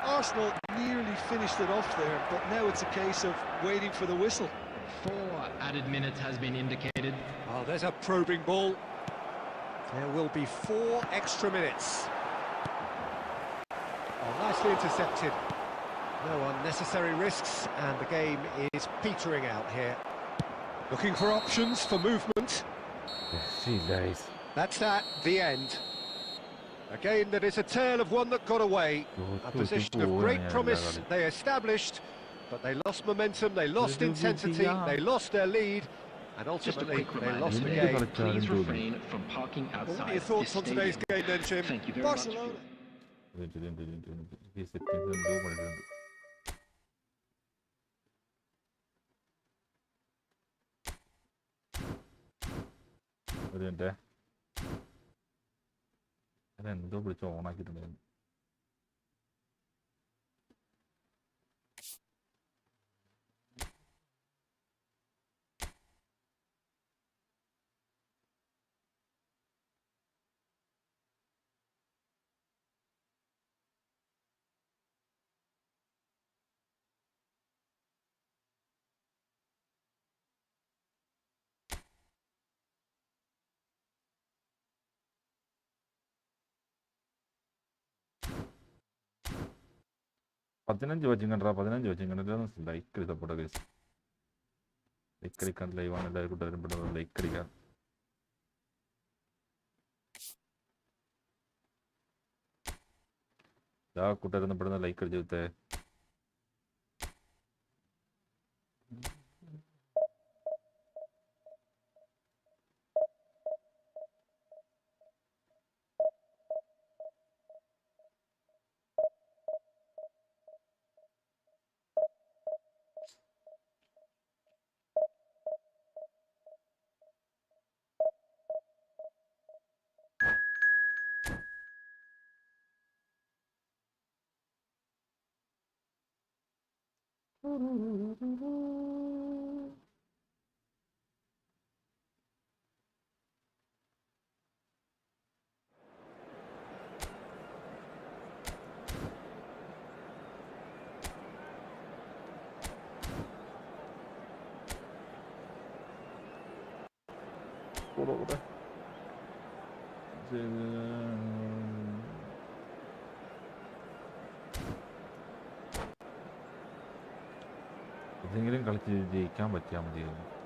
Arsenal nearly finished it off there, but now it's a case of waiting for the whistle. 4 added minutes has been indicated. Oh, there's a probing ball. There will be 4 extra minutes. Oh, nicely intercepted. No unnecessary risks, and the game is petering out here. Looking for options for movement. That's that, the end. A game that is a tale of one that got away. A position of great promise they established, but they lost momentum, they lost intensity, they lost their lead, and ultimately they lost the game. Please refrain from parking outside. What are your thoughts on today's game then, Jim? Thank you very Barcelona. അതെന്തോ വിളിച്ച് ഓണാക്കിയിട്ടുണ്ടായിരുന്നു. പതിനഞ്ച് watching കണ്ടാ 15 watching കണ്ടില്ല. Like അടി support guys. Like അടിക്കാൻ ലൈവാണ് എല്ലാവരും കൂട്ടുകാരും പെട്ടെന്ന് ലൈക്ക് അടിക്കാം. കൂട്ടുകാരൊന്നും പെട്ടെന്ന് ലൈക്ക് അടിച്ചെടുത്തേ. കൂടെ ഇതെങ്കിലും കളിച്ച് ജയിക്കാൻ പറ്റിയാൽ മതിയായിരുന്നു.